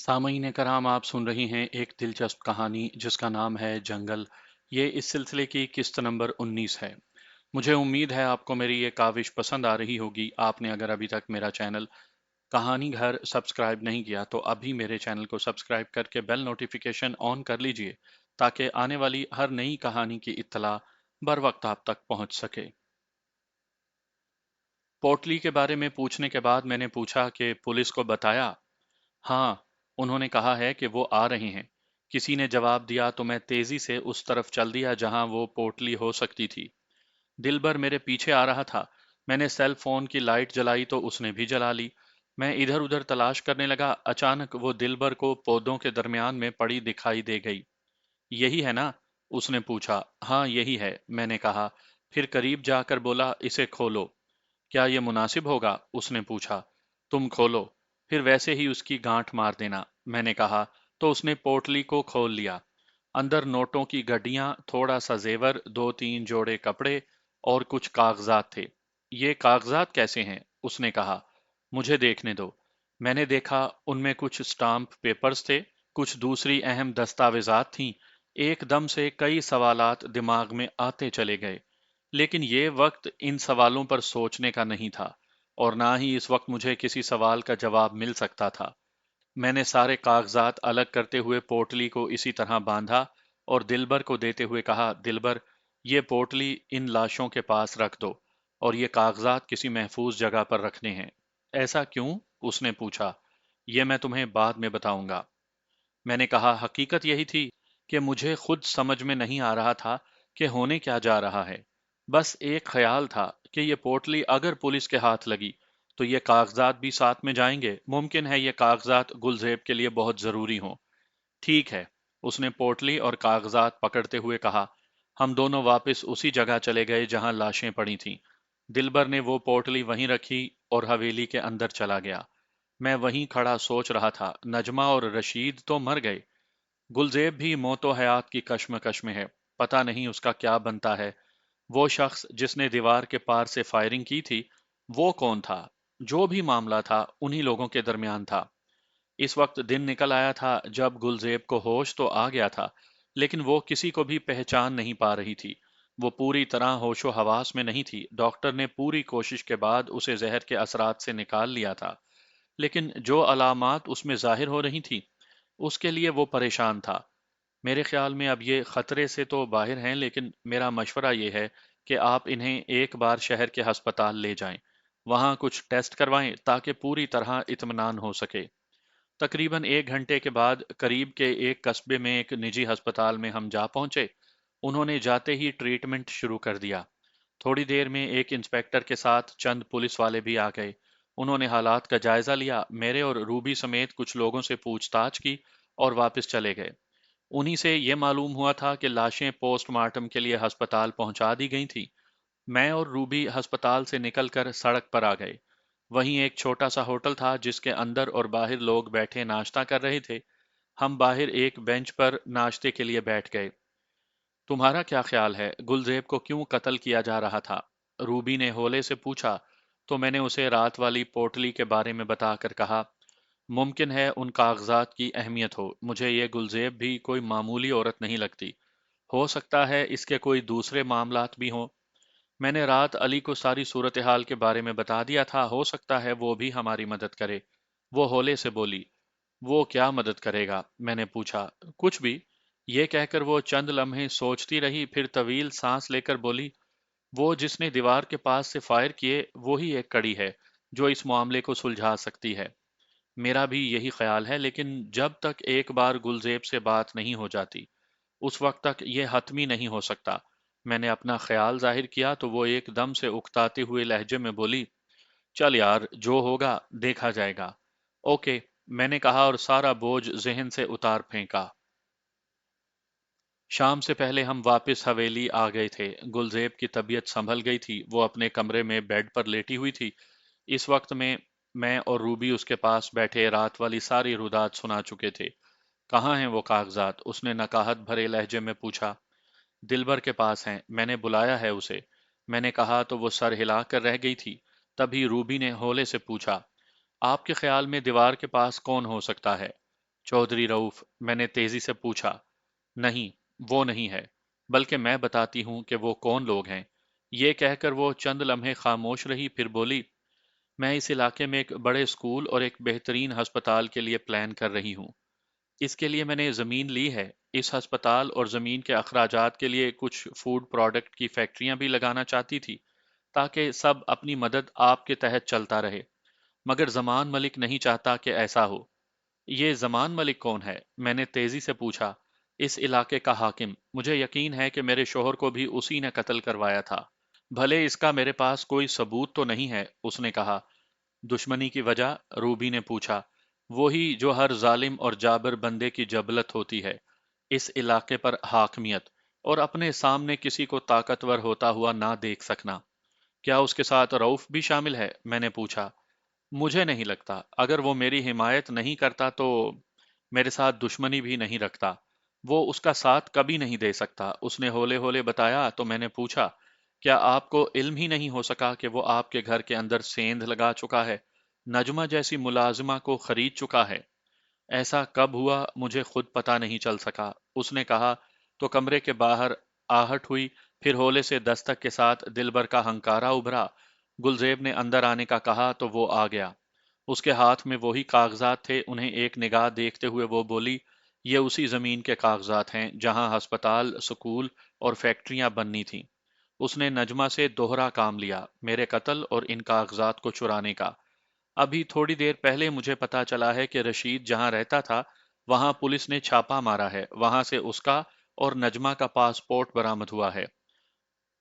सामईन कराम, आप सुन रही हैं एक दिलचस्प कहानी जिसका नाम है जंगल। ये इस सिलसिले की किस्त नंबर 19 है। मुझे उम्मीद है आपको मेरी ये काविश पसंद आ रही होगी। आपने अगर अभी तक मेरा चैनल कहानी घर सब्सक्राइब नहीं किया तो अभी मेरे चैनल को सब्सक्राइब करके बेल नोटिफिकेशन ऑन कर लीजिए, ताकि आने वाली हर नई कहानी की इत्तला बर वक्त आप तक पहुंच सके। पोटली के बारे में पूछने के बाद मैंने पूछा कि पुलिस को बताया? हाँ, उन्होंने कहा है कि वो आ रहे हैं। किसी ने जवाब दिया तो मैं तेजी से उस तरफ चल दिया जहां वो पोटली हो सकती थी। दिलबर मेरे पीछे आ रहा था। मैंने सेल फोन की लाइट जलाई तो उसने भी जला ली। मैं इधर उधर तलाश करने लगा। अचानक वो दिलबर को पौधों के दरमियान में पड़ी दिखाई दे गई। यही है ना? उसने पूछा। हाँ, यही है, मैंने कहा। फिर करीब जाकर बोला, इसे खोलो। क्या ये मुनासिब होगा? उसने पूछा। तुम खोलो, फिर वैसे ही उसकी गांठ मार देना, मैंने कहा। तो उसने पोटली को खोल लिया। अंदर नोटों की गड्डियां, थोड़ा सा जेवर, दो तीन जोड़े कपड़े और कुछ कागजात थे। ये कागजात कैसे हैं? उसने कहा। मुझे देखने दो। मैंने देखा, उनमें कुछ स्टाम्प पेपर्स थे, कुछ दूसरी अहम दस्तावेजात थीं। एकदम से कई सवालात दिमाग में आते चले गए। लेकिन ये वक्त इन सवालों पर सोचने का नहीं था, और ना ही इस वक्त मुझे किसी सवाल का जवाब मिल सकता था। मैंने सारे कागजात अलग करते हुए पोटली को इसी तरह बांधा और दिलबर को देते हुए कहा, दिलबर, ये पोटली इन लाशों के पास रख दो, और ये कागजात किसी महफूज जगह पर रखने हैं। ऐसा क्यों? उसने पूछा। ये मैं तुम्हें बाद में बताऊंगा, मैंने कहा। हकीकत यही थी कि मुझे खुद समझ में नहीं आ रहा था कि होने क्या जा रहा है। बस एक ख्याल था कि ये पोटली अगर पुलिस के हाथ लगी तो ये कागजात भी साथ में जाएंगे। मुमकिन है ये कागजात गुलजेब के लिए बहुत जरूरी हों। ठीक है, उसने पोटली और कागजात पकड़ते हुए कहा। हम दोनों वापस उसी जगह चले गए जहां लाशें पड़ी थीं। दिलबर ने वो पोटली वहीं रखी और हवेली के अंदर चला गया। मैं वहीं खड़ा सोच रहा था, नजमा और रशीद तो मर गए, गुलजेब भी मौतो हयात की कश्मकश में है। पता नहीं उसका क्या बनता है। वो शख्स जिसने दीवार के पार से फायरिंग की थी, वो कौन था? जो भी मामला था, उन्हीं लोगों के दरमियान था। इस वक्त दिन निकल आया था जब गुलजेब को होश तो आ गया था, लेकिन वो किसी को भी पहचान नहीं पा रही थी। वो पूरी तरह होशो हवास में नहीं थी। डॉक्टर ने पूरी कोशिश के बाद उसे जहर के असरात से निकाल लिया था, लेकिन जो अलामात उसमें जाहिर हो रही थी, उसके लिए वो परेशान था। मेरे ख्याल में अब ये खतरे से तो बाहर हैं, लेकिन मेरा मशवरा ये है कि आप इन्हें एक बार शहर के अस्पताल ले जाएं। वहां कुछ टेस्ट करवाएं ताकि पूरी तरह इत्मीनान हो सके। तकरीबन 1 घंटे के बाद करीब के एक कस्बे में एक निजी अस्पताल में हम जा पहुंचे। उन्होंने जाते ही ट्रीटमेंट शुरू कर दिया। थोड़ी देर में एक इंस्पेक्टर के साथ चंद पुलिस वाले भी आ गए। उन्होंने हालात का जायजा लिया, मेरे और रूबी समेत कुछ लोगों से पूछताछ की और वापस चले गए। उन्हीं से ये मालूम हुआ था कि लाशें पोस्टमार्टम के लिए अस्पताल पहुंचा दी गई थी। मैं और रूबी अस्पताल से निकलकर सड़क पर आ गए। वहीं एक छोटा सा होटल था जिसके अंदर और बाहर लोग बैठे नाश्ता कर रहे थे। हम बाहर एक बेंच पर नाश्ते के लिए बैठ गए। तुम्हारा क्या ख्याल है, गुलजेब को क्यों कत्ल किया जा रहा था? रूबी ने होले से पूछा। तो मैंने उसे रात वाली पोटली के बारे में बताकर कहा, मुमकिन है उन कागजात की अहमियत हो। मुझे ये गुलजेब भी कोई मामूली औरत नहीं लगती। हो सकता है इसके कोई दूसरे मामलात भी हों। मैंने रात अली को सारी सूरत हाल के बारे में बता दिया था। हो सकता है वो भी हमारी मदद करे। वो होले से बोली। वो क्या मदद करेगा? मैंने पूछा। कुछ भी। ये कहकर वो चंद लम्हे सोचती रही, फिर तवील सांस लेकर बोली, वो जिसने दीवार के पास से फायर किए, वो ही एक कड़ी है जो इस मामले को सुलझा सकती है। मेरा भी यही ख्याल है, लेकिन जब तक एक बार गुलजेब से बात नहीं हो जाती, उस वक्त तक ये हतमी नहीं हो सकता। मैंने अपना ख्याल जाहिर किया तो वो एकदम से उकताते हुए लहजे में बोली, चल यार, जो होगा देखा जाएगा। ओके, मैंने कहा और सारा बोझ जहन से उतार फेंका। शाम से पहले हम वापस हवेली आ गए थे। गुलजेब की तबीयत संभल गई थी। वो अपने कमरे में बेड पर लेटी हुई थी। इस वक्त में मैं और रूबी उसके पास बैठे रात वाली सारी रुदात सुना चुके थे। कहाँ हैं वो कागजात? उसने नकाहत भरे लहजे में पूछा। दिलबर के पास हैं, मैंने बुलाया है उसे, मैंने कहा तो वो सर हिलाकर रह गई थी। तभी रूबी ने होले से पूछा, आपके ख्याल में दीवार के पास कौन हो सकता है? चौधरी रऊफ, मैंने तेजी से पूछा। नहीं, वो नहीं है, बल्कि मैं बताती हूँ कि वो कौन लोग हैं। ये कहकर वो चंद लम्हे खामोश रही, फिर बोली, मैं इस इलाके में एक बड़े स्कूल और एक बेहतरीन अस्पताल के लिए प्लान कर रही हूँ। इसके लिए मैंने ज़मीन ली है। इस अस्पताल और ज़मीन के अखराजात के लिए कुछ फूड प्रोडक्ट की फैक्ट्रियां भी लगाना चाहती थी, ताकि सब अपनी मदद आपके तहत चलता रहे। मगर जमान मलिक नहीं चाहता कि ऐसा हो। ये जमान मलिक कौन है? मैंने तेजी से पूछा। इस इलाके का हाकिम। मुझे यकीन है कि मेरे शोहर को भी उसी ने कत्ल करवाया था। भले इसका मेरे पास कोई सबूत तो नहीं है, उसने कहा। दुश्मनी की वजह? रूबी ने पूछा। वही जो हर जालिम और जाबिर बंदे की जबलत होती है, इस इलाके पर हाकमियत, और अपने सामने किसी को ताकतवर होता हुआ ना देख सकना। क्या उसके साथ रऊफ भी शामिल है? मैंने पूछा। मुझे नहीं लगता। अगर वो मेरी हिमायत नहीं करता तो मेरे साथ दुश्मनी भी नहीं रखता। वो उसका साथ कभी नहीं दे सकता, उसने होले होले बताया। तो मैंने पूछा, क्या आपको इल्म ही नहीं हो सका कि वो आपके घर के अंदर सेंध लगा चुका है, नजमा जैसी मुलाजिमा को खरीद चुका है? ऐसा कब हुआ मुझे खुद पता नहीं चल सका, उसने कहा। तो कमरे के बाहर आहट हुई, फिर होले से दस्तक के साथ दिलबर का हंकारा उभरा। गुलजेब ने अंदर आने का कहा तो वो आ गया। उसके हाथ में वही कागजात थे। उन्हें एक निगाह देखते हुए वो बोली, ये उसी जमीन के कागजात हैं जहां अस्पताल, स्कूल और फैक्ट्रियां बननी थीं। उसने नजमा से दोहरा काम लिया, मेरे कत्ल और इन कागजात को चुराने का। अभी थोड़ी देर पहले मुझे पता चला है कि रशीद जहां रहता था, वहां पुलिस ने छापा मारा है। वहां से उसका और नजमा का पासपोर्ट बरामद हुआ है।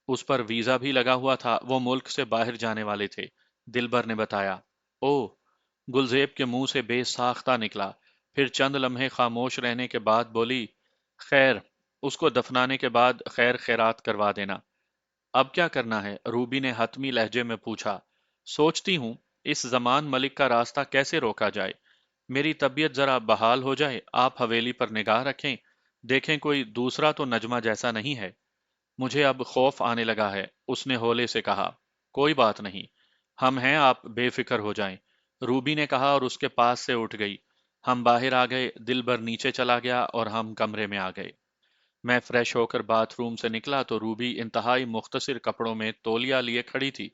उस पर वीजा भी लगा हुआ था। वो मुल्क से बाहर जाने वाले थे, दिलबर ने बताया। ओह! गुलजेब के मुंह से बेसाख्ता निकला। फिर चंद लम्हे खामोश रहने के बाद बोली, खैर, उसको दफनाने के बाद खैर खैरात करवा देना। अब क्या करना है? रूबी ने हतमी लहजे में पूछा। सोचती हूँ, इस जमान मलिक का रास्ता कैसे रोका जाए। मेरी तबीयत जरा बहाल हो जाए, आप हवेली पर निगाह रखें, देखें कोई दूसरा तो नजमा जैसा नहीं है। मुझे अब खौफ आने लगा है, उसने होले से कहा। कोई बात नहीं, हम हैं, आप बेफिक्र हो जाएं, रूबी ने कहा और उसके पास से उठ गई। हम बाहर आ गए, दिलबर नीचे चला गया और हम कमरे में आ गए। मैं फ्रेश होकर बाथरूम से निकला तो रूबी इंतहाई मुख्तसिर कपड़ों में तौलिया लिए खड़ी थी।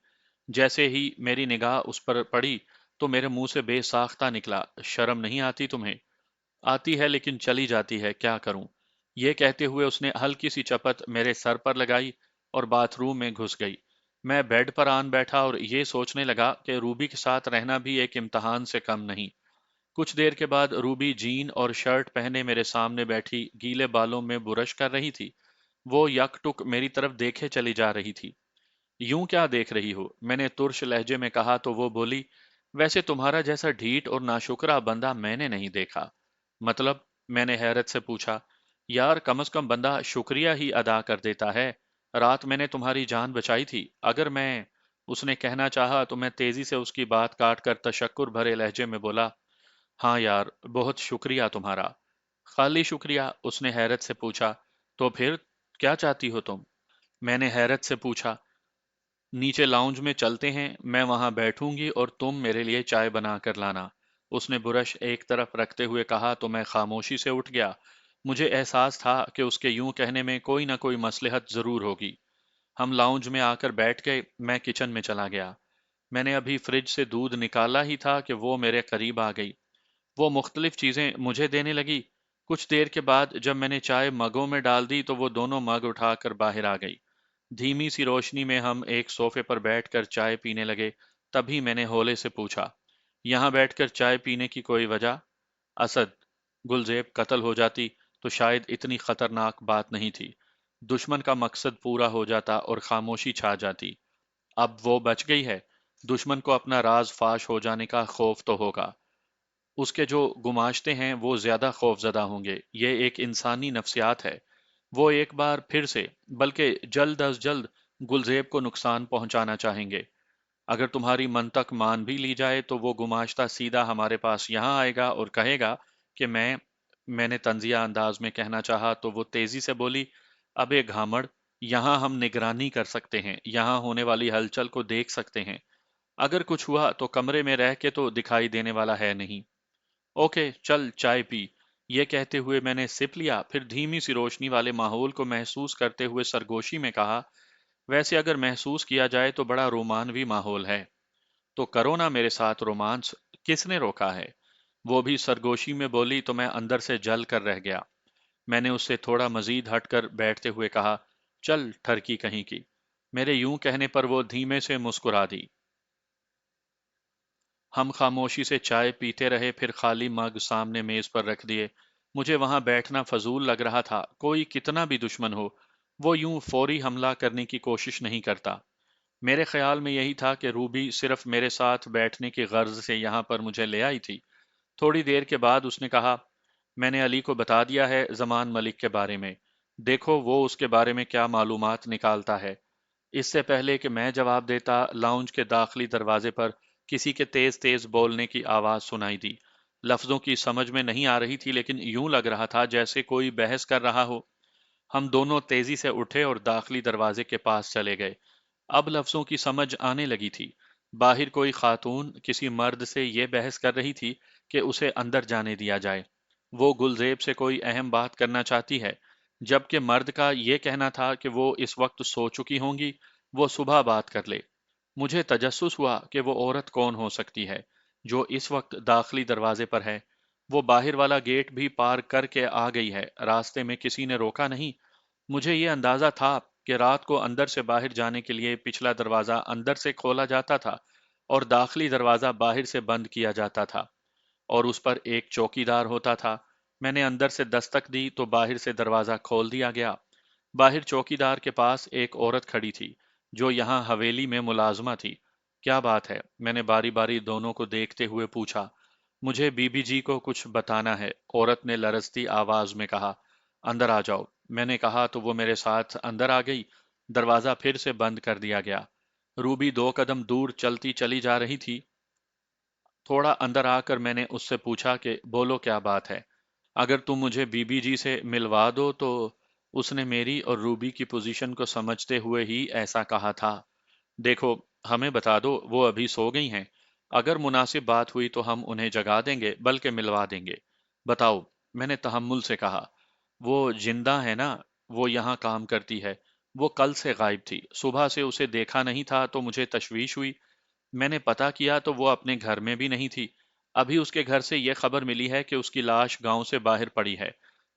जैसे ही मेरी निगाह उस पर पड़ी तो मेरे मुंह से बेसाख्ता निकला, शर्म नहीं आती तुम्हें? आती है, लेकिन चली जाती है, क्या करूं? ये कहते हुए उसने हल्की सी चपत मेरे सर पर लगाई और बाथरूम में घुस गई। मैं बेड पर आन बैठा और ये सोचने लगा कि रूबी के साथ रहना भी एक इम्तहान से कम नहीं। कुछ देर के बाद रूबी जीन और शर्ट पहने मेरे सामने बैठी गीले बालों में बुरश कर रही थी। वो यकटुक मेरी तरफ देखे चली जा रही थी। यूं क्या देख रही हो? मैंने तुर्श लहजे में कहा तो वो बोली, वैसे तुम्हारा जैसा ढीठ और नाशुक्रा बंदा मैंने नहीं देखा। मतलब? मैंने हैरत से पूछा। यार, कम से कम बंदा शुक्रिया ही अदा कर देता है। रात मैंने तुम्हारी जान बचाई थी। अगर मैं... उसने कहना चाहा तो मैं तेजी से उसकी बात काट कर तशक्कुर भरे लहजे में बोला, हाँ यार, बहुत शुक्रिया तुम्हारा। खाली शुक्रिया? उसने हैरत से पूछा। तो फिर क्या चाहती हो तुम? मैंने हैरत से पूछा। नीचे लाउंज में चलते हैं, मैं वहां बैठूंगी और तुम मेरे लिए चाय बना कर लाना। उसने बुरश एक तरफ रखते हुए कहा तो मैं खामोशी से उठ गया। मुझे एहसास था कि उसके यूं कहने में कोई ना कोई मसलहत जरूर होगी। हम लाउंज में आकर बैठ गए। मैं किचन में चला गया। मैंने अभी फ्रिज से दूध निकाला ही था कि वो मेरे करीब आ गई। वो मुख्तलिफ चीजें मुझे देने लगी। कुछ देर के बाद जब मैंने चाय मगों में डाल दी तो वो दोनों मग उठाकर बाहर आ गई। धीमी सी रोशनी में हम एक सोफे पर बैठकर चाय पीने लगे। तभी मैंने होले से पूछा, यहाँ बैठकर चाय पीने की कोई वजह? असद, गुलजेब कत्ल हो जाती तो शायद इतनी खतरनाक बात नहीं थी। दुश्मन का मकसद पूरा हो जाता और खामोशी छा जाती। अब वो बच गई है। दुश्मन को अपना राज फाश हो जाने का खौफ तो होगा। उसके जो गुमाश्ते हैं वो ज्यादा खौफजदा होंगे। ये एक इंसानी नफ्सियात है। वो एक बार फिर से, बल्कि जल्द अज जल्द, गुलजेब को नुकसान पहुंचाना चाहेंगे। अगर तुम्हारी मंतक मान भी ली जाए तो वो गुमाश्ता सीधा हमारे पास यहाँ आएगा और कहेगा कि मैंने तंजिया अंदाज में कहना चाहा तो वो तेजी से बोली, अबे घामड़, यहाँ हम निगरानी कर सकते हैं, यहाँ होने वाली हलचल को देख सकते हैं। अगर कुछ हुआ तो कमरे में रह के तो दिखाई देने वाला है नहीं। ओके, चल चाय पी। یہ کہتے ہوئے میں نے سپ لیا، پھر دھیمی سی روشنی والے ماحول کو محسوس کرتے ہوئے سرگوشی میں کہا، ویسے اگر محسوس کیا جائے تو بڑا رومانوی ماحول ہے۔ تو کرو نا میرے ساتھ رومانس، کس نے روکا ہے؟ وہ بھی سرگوشی میں بولی تو میں اندر سے جل کر رہ گیا۔ میں نے اس سے تھوڑا مزید ہٹ کر بیٹھتے ہوئے کہا، چل ٹھرکی کہیں کی۔ میرے یوں کہنے پر وہ دھیمے سے مسکرا دی۔ ہم خاموشی سے چائے پیتے رہے، پھر خالی مگ سامنے میز پر رکھ دیے۔ مجھے وہاں بیٹھنا فضول لگ رہا تھا، کوئی کتنا بھی دشمن ہو، وہ یوں فوری حملہ کرنے کی کوشش نہیں کرتا۔ میرے خیال میں یہی تھا کہ روبی صرف میرے ساتھ بیٹھنے کی غرض سے یہاں پر مجھے لے آئی تھی۔ تھوڑی دیر کے بعد اس نے کہا، میں نے علی کو بتا دیا ہے زمان ملک کے بارے میں، دیکھو وہ اس کے بارے میں کیا معلومات نکالتا ہے۔ اس سے پہلے کہ میں جواب دیتا، لاؤنج کے داخلی دروازے پر کسی کے تیز تیز بولنے کی آواز سنائی دی۔ لفظوں کی سمجھ میں نہیں آ رہی تھی، لیکن یوں لگ رہا تھا جیسے کوئی بحث کر رہا ہو۔ ہم دونوں تیزی سے اٹھے اور داخلی دروازے کے پاس چلے گئے۔ اب لفظوں کی سمجھ آنے لگی تھی۔ باہر کوئی خاتون کسی مرد سے یہ بحث کر رہی تھی کہ اسے اندر جانے دیا جائے۔ وہ گلزیب سے کوئی اہم بات کرنا چاہتی ہے، جبکہ مرد کا یہ کہنا تھا کہ وہ اس وقت سو چکی ہوں گی، وہ صبح بات کر لے۔ مجھے تجسس ہوا کہ وہ عورت کون ہو سکتی ہے جو اس وقت داخلی دروازے پر ہے۔ وہ باہر والا گیٹ بھی پار کر کے آ گئی ہے، راستے میں کسی نے روکا نہیں۔ مجھے یہ اندازہ تھا کہ رات کو اندر سے باہر جانے کے لیے پچھلا دروازہ اندر سے کھولا جاتا تھا اور داخلی دروازہ باہر سے بند کیا جاتا تھا، اور اس پر ایک چوکیدار ہوتا تھا۔ میں نے اندر سے دستک دی تو باہر سے دروازہ کھول دیا گیا۔ باہر چوکیدار کے پاس ایک عورت کھڑی تھی جو یہاں حویلی میں ملازمہ تھی۔ کیا بات ہے؟ میں نے باری باری دونوں کو دیکھتے ہوئے پوچھا۔ مجھے بی بی جی کو کچھ بتانا ہے، عورت نے لرزتی آواز میں کہا۔ اندر آ جاؤ، میں نے کہا تو وہ میرے ساتھ اندر آ گئی۔ دروازہ پھر سے بند کر دیا گیا۔ روبی 2 قدم دور چلتی چلی جا رہی تھی۔ تھوڑا اندر آ کر میں نے اس سے پوچھا کہ بولو کیا بات ہے؟ اگر تم مجھے بی بی جی سے ملوا دو تو… اس نے میری اور روبی کی پوزیشن کو سمجھتے ہوئے ہی ایسا کہا تھا۔ دیکھو، ہمیں بتا دو، وہ ابھی سو گئی ہیں۔ اگر مناسب بات ہوئی تو ہم انہیں جگا دیں گے، بلکہ ملوا دیں گے۔ بتاؤ، میں نے تحمل سے کہا۔ وہ زندہ ہے نا، وہ یہاں کام کرتی ہے۔ وہ کل سے غائب تھی، صبح سے اسے دیکھا نہیں تھا تو مجھے تشویش ہوئی۔ میں نے پتہ کیا تو وہ اپنے گھر میں بھی نہیں تھی۔ ابھی اس کے گھر سے یہ خبر ملی ہے کہ اس کی لاش گاؤں سے باہر پڑی ہے،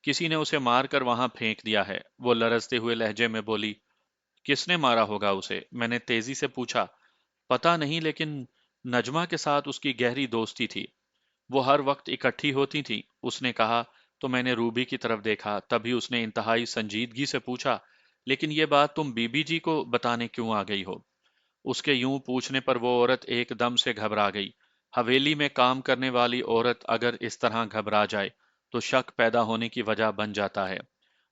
کسی نے اسے مار کر وہاں پھینک دیا ہے۔ وہ لرزتے ہوئے لہجے میں بولی۔ کس نے مارا ہوگا اسے؟ میں نے تیزی سے پوچھا۔ پتہ نہیں، لیکن نجمہ کے ساتھ اس کی گہری دوستی تھی، وہ ہر وقت اکٹھی ہوتی تھی، اس نے کہا۔ تو میں نے روبی کی طرف دیکھا، تبھی اس نے انتہائی سنجیدگی سے پوچھا، لیکن یہ بات تم بی بی جی کو بتانے کیوں آ گئی ہو؟ اس کے یوں پوچھنے پر وہ عورت ایک دم سے گھبرا گئی۔ حویلی میں کام کرنے والی عورت اگر اس طرح گھبرا جائے تو شک پیدا ہونے کی وجہ بن جاتا ہے۔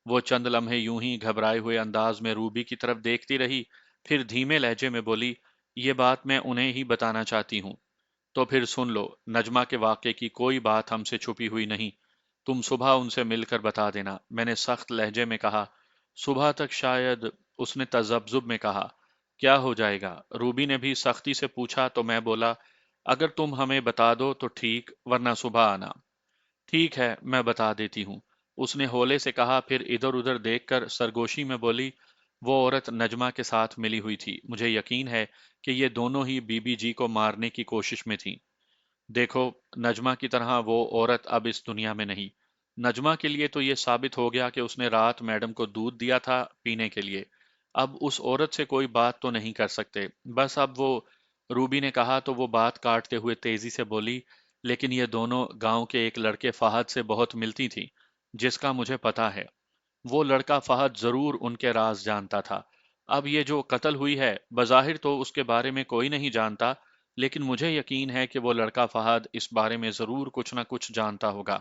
وہ چند لمحے یوں ہی گھبرائے ہوئے انداز میں روبی کی طرف دیکھتی رہی، پھر دھیمے لہجے میں بولی، یہ بات میں انہیں ہی بتانا چاہتی ہوں۔ تو پھر سن لو، نجمہ کے واقعے کی کوئی بات ہم سے چھپی ہوئی نہیں، تم صبح ان سے مل کر بتا دینا، میں نے سخت لہجے میں کہا۔ صبح تک شاید، اس نے تذبذب میں کہا۔ کیا ہو جائے گا؟ روبی نے بھی سختی سے پوچھا تو میں بولا، اگر تم ہمیں بتا دو تو ٹھیک، ورنہ صبح آنا۔ ٹھیک ہے، میں بتا دیتی ہوں، اس نے ہولے سے کہا، پھر ادھر ادھر دیکھ کر سرگوشی میں بولی، وہ عورت نجمہ کے ساتھ ملی ہوئی تھی، مجھے یقین ہے کہ یہ دونوں ہی بی بی جی کو مارنے کی کوشش میں تھیں۔ دیکھو، نجمہ کی طرح وہ عورت اب اس دنیا میں نہیں۔ نجمہ کے لیے تو یہ ثابت ہو گیا کہ اس نے رات میڈم کو دودھ دیا تھا پینے کے لیے۔ اب اس عورت سے کوئی بات تو نہیں کر سکتے، بس اب وہ… روبی نے کہا تو وہ بات کاٹتے ہوئے تیزی سے بولی، لیکن یہ دونوں گاؤں کے ایک لڑکے فہد سے بہت ملتی تھی، جس کا مجھے پتا ہے۔ وہ لڑکا فہد ضرور ان کے راز جانتا تھا۔ اب یہ جو قتل ہوئی ہے، بظاہر تو اس کے بارے میں کوئی نہیں جانتا، لیکن مجھے یقین ہے کہ وہ لڑکا فہد اس بارے میں ضرور کچھ نہ کچھ جانتا ہوگا۔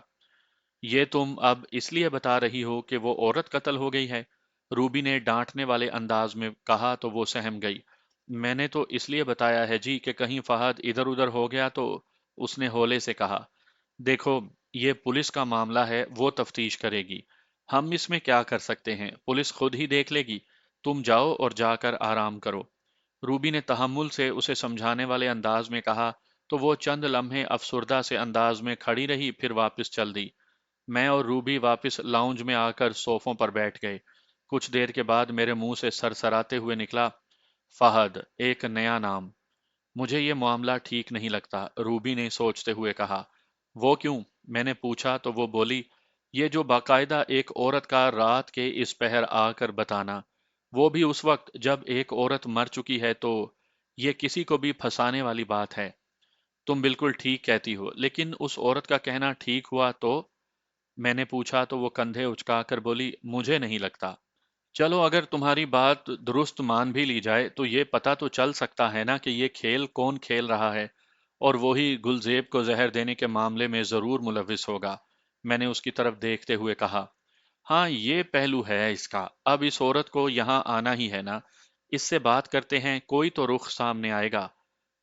یہ تم اب اس لیے بتا رہی ہو کہ وہ عورت قتل ہو گئی ہے؟ روبی نے ڈانٹنے والے انداز میں کہا تو وہ سہم گئی۔ میں نے تو اس لیے بتایا ہے جی کہ کہیں فہد ادھر ادھر ہو گیا تو… اس نے ہولے سے کہا۔ دیکھو، یہ پولیس کا معاملہ ہے، وہ تفتیش کرے گی، ہم اس میں کیا کر سکتے ہیں؟ پولیس خود ہی دیکھ لے گی، تم جاؤ اور جا کر آرام کرو۔ روبی نے تحمل سے اسے سمجھانے والے انداز میں کہا تو وہ چند لمحے افسردہ سے انداز میں کھڑی رہی، پھر واپس چل دی۔ میں اور روبی واپس लाउंज में आकर सोफों पर बैठ गए। कुछ देर के बाद मेरे मुंह से सरसराते हुए निकला, फहद, एक नया नाम। मुझे ये मामला ठीक नहीं लगता, रूबी ने सोचते हुए कहा। वो क्यों? मैंने पूछा तो वो बोली, ये जो बाकायदा एक औरत का रात के इस पहर आकर बताना, वो भी उस वक्त जब एक औरत मर चुकी है, तो ये किसी को भी फंसाने वाली बात है। तुम बिल्कुल ठीक कहती हो, लेकिन उस औरत का कहना ठीक हुआ तो? मैंने पूछा तो वो कंधे उचकाकर बोली, मुझे नहीं लगता। चलो, अगर तुम्हारी बात दुरुस्त मान भी ली जाए तो ये पता तो चल सकता है ना कि ये खेल कौन खेल रहा है, और वो ही गुलजेब को जहर देने के मामले में जरूर मुलविस होगा। मैंने उसकी तरफ देखते हुए कहा। हाँ, ये पहलू है इसका। अब इस औरत को यहाँ आना ही है ना, इससे बात करते हैं, कोई तो रुख सामने आएगा।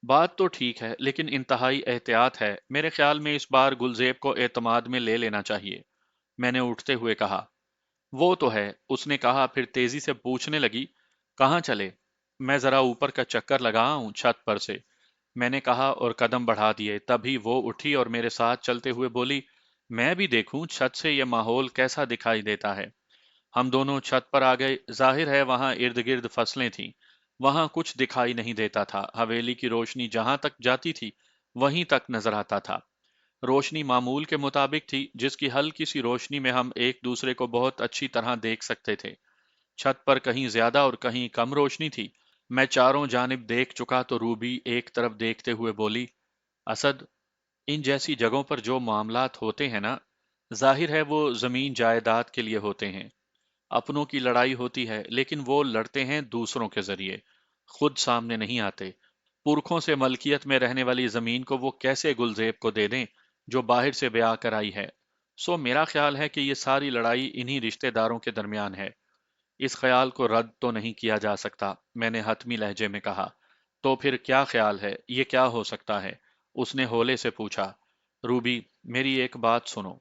बात तो ठीक है, लेकिन इंतहाई एहतियात है। मेरे ख्याल में इस बार गुलजेब को एतमाद में ले लेना चाहिए। मैंने उठते हुए कहा। वो तो है, उसने कहा, फिर तेजी से पूछने लगी, कहाँ चले? मैं जरा ऊपर का चक्कर लगा हूं छत पर से, मैंने कहा और कदम बढ़ा दिए। तभी वो उठी और मेरे साथ चलते हुए बोली, मैं भी देखूं छत से ये माहौल कैसा दिखाई देता है। हम दोनों छत पर आ गए। जाहिर है वहां इर्द गिर्द फसलें थीं। वहां कुछ दिखाई नहीं देता था। हवेली की रोशनी जहां तक जाती थी वहीं तक नजर आता था। रोशनी मामूल के मुताबिक थी, जिसकी हल्की सी रोशनी में हम एक दूसरे को बहुत अच्छी तरह देख सकते थे। छत पर कहीं ज्यादा और कहीं कम रोशनी थी। मैं चारों जानिब देख चुका तो रूबी एक तरफ देखते हुए बोली, असद, इन जैसी जगहों पर जो मामलात होते हैं ना, जाहिर है वो जमीन जायदाद के लिए होते हैं। अपनों की लड़ाई होती है, लेकिन वो लड़ते हैं दूसरों के जरिए, खुद सामने नहीं आते। पुरखों से मलकियत में रहने वाली जमीन को वो कैसे गुलजेब को दे दें, जो बाहर से ब्याह कर आई है? सो मेरा ख्याल है कि ये सारी लड़ाई इन्हीं रिश्तेदारों के दरमियान है। इस ख्याल को रद्द तो नहीं किया जा सकता, मैंने हतमी लहजे में कहा। तो फिर क्या ख्याल है, ये क्या हो सकता है? उसने होले से पूछा। रूबी, मेरी एक बात सुनो।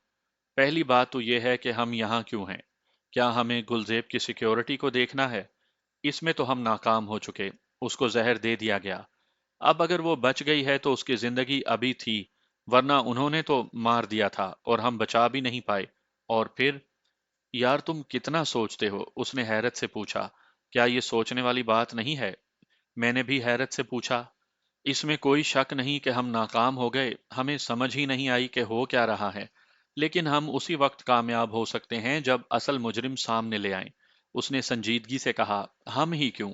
पहली बात तो यह है कि हम यहाँ क्यों हैं? क्या हमें गुलजेब की सिक्योरिटी को देखना है? इसमें तो हम नाकाम हो चुके, उसको जहर दे दिया गया। अब अगर वो बच गई है तो उसकी जिंदगी अभी थी, वरना उन्होंने तो मार दिया था और हम बचा भी नहीं पाए। और फिर? यार, तुम कितना सोचते हो? उसने हैरत से पूछा। क्या ये सोचने वाली बात नहीं है? मैंने भी हैरत से पूछा। इसमें कोई शक नहीं कि हम नाकाम हो गए। हमें समझ ही नहीं आई कि हो क्या रहा है। लेकिन हम उसी वक्त कामयाब हो सकते हैं जब असल मुजरिम सामने ले आए। उसने संजीदगी से कहा। हम ही क्यों?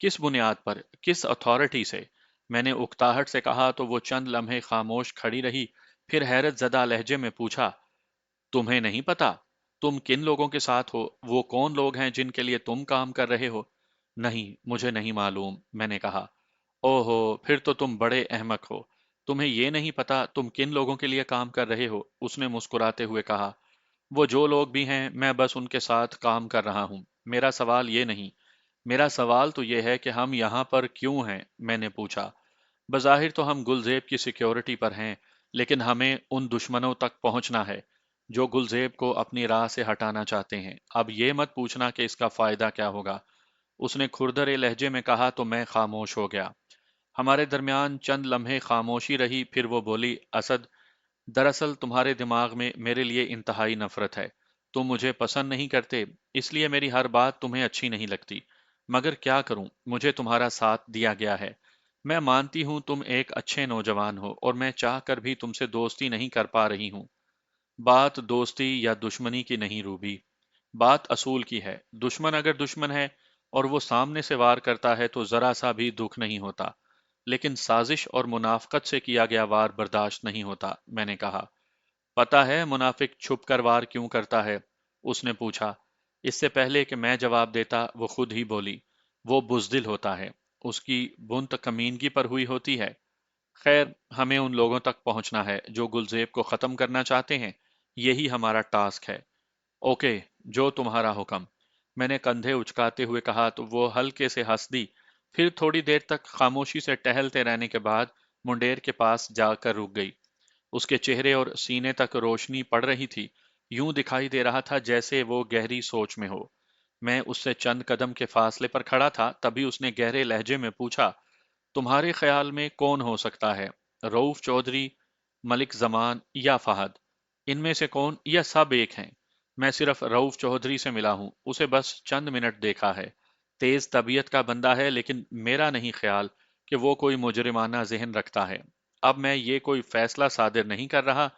किस बुनियाद पर? किस अथॉरिटी से? मैंने उकताहट से कहा तो वो चंद लम्हे खामोश खड़ी रही। फिर हैरत जदा लहजे में पूछा, तुम्हें नहीं पता? तुम किन लोगों के साथ हो? वो कौन लोग हैं जिनके लिए तुम काम कर रहे हो? नहीं, मुझे नहीं मालूम, मैंने कहा। ओहो, फिर तो तुम बड़े अहमक हो। तुम्हें ये नहीं पता तुम किन लोगों के लिए काम कर रहे हो? उसने मुस्कुराते हुए कहा। वो जो लोग भी हैं, मैं बस उनके साथ काम कर रहा हूँ। मेरा सवाल ये नहीं। मेरा सवाल तो ये है कि हम यहाँ पर क्यों हैं? मैंने पूछा। बज़ाहिर तो हम गुलजेब की सिक्योरिटी पर हैं, लेकिन हमें उन दुश्मनों तक पहुंचना है जो गुलजेब को अपनी राह से हटाना चाहते हैं। अब ये मत पूछना कि इसका फायदा क्या होगा। उसने खुरदरे लहजे में कहा तो मैं खामोश हो गया। हमारे दरमियान चंद लम्हे खामोशी रही, फिर वो बोली, असद, दरअसल तुम्हारे दिमाग में मेरे लिए इंतहाई नफरत है। तुम मुझे पसंद नहीं करते, इसलिए मेरी हर बात तुम्हें अच्छी नहीं लगती। मगर क्या करूं, मुझे तुम्हारा साथ दिया गया है। मैं मानती हूं तुम एक अच्छे नौजवान हो, और मैं चाह कर भी तुमसे दोस्ती नहीं कर पा रही हूं। बात दोस्ती या दुश्मनी की नहीं रूबी, बात असूल की है। दुश्मन अगर दुश्मन है और वो सामने से वार करता है तो जरा सा भी दुख नहीं होता, लेकिन साजिश और मुनाफकत से किया गया वार बर्दाश्त नहीं होता, मैंने कहा। पता है मुनाफिक छुप कर वार क्यों करता है? उसने पूछा। इससे पहले कि मैं जवाब देता वो खुद ही बोली, वो बुजदिल होता है। उसकी बुनत कमीनगी पर हुई होती है। खैर, हमें उन लोगों तक पहुंचना है जो गुलजेब को खत्म करना चाहते हैं। यही हमारा टास्क है। ओके, जो तुम्हारा हुक्म, मैंने कंधे उचकाते हुए कहा तो वो हल्के से हंस दी। फिर थोड़ी देर तक खामोशी से टहलते रहने के बाद मुंडेर के पास जाकर रुक गई। उसके चेहरे और सीने तक रोशनी पड़ रही थी। यूं दिखाई दे रहा था जैसे वो गहरी सोच में हो। मैं उससे चंद कदम के फासले पर खड़ा था, तभी उसने गहरे लहजे में पूछा, तुम्हारे ख्याल में कौन हो सकता है? रऊफ चौधरी, मलिक जमान या फहद? इनमें से कौन, या सब एक हैं? मैं सिर्फ रऊफ चौधरी से मिला हूं, उसे बस चंद मिनट देखा है। तेज तबीयत का बंदा है, लेकिन मेरा नहीं ख्याल कि वो कोई मुजरिमाना जहन रखता है। अब मैं ये कोई फैसला सादिर नहीं कर रहा,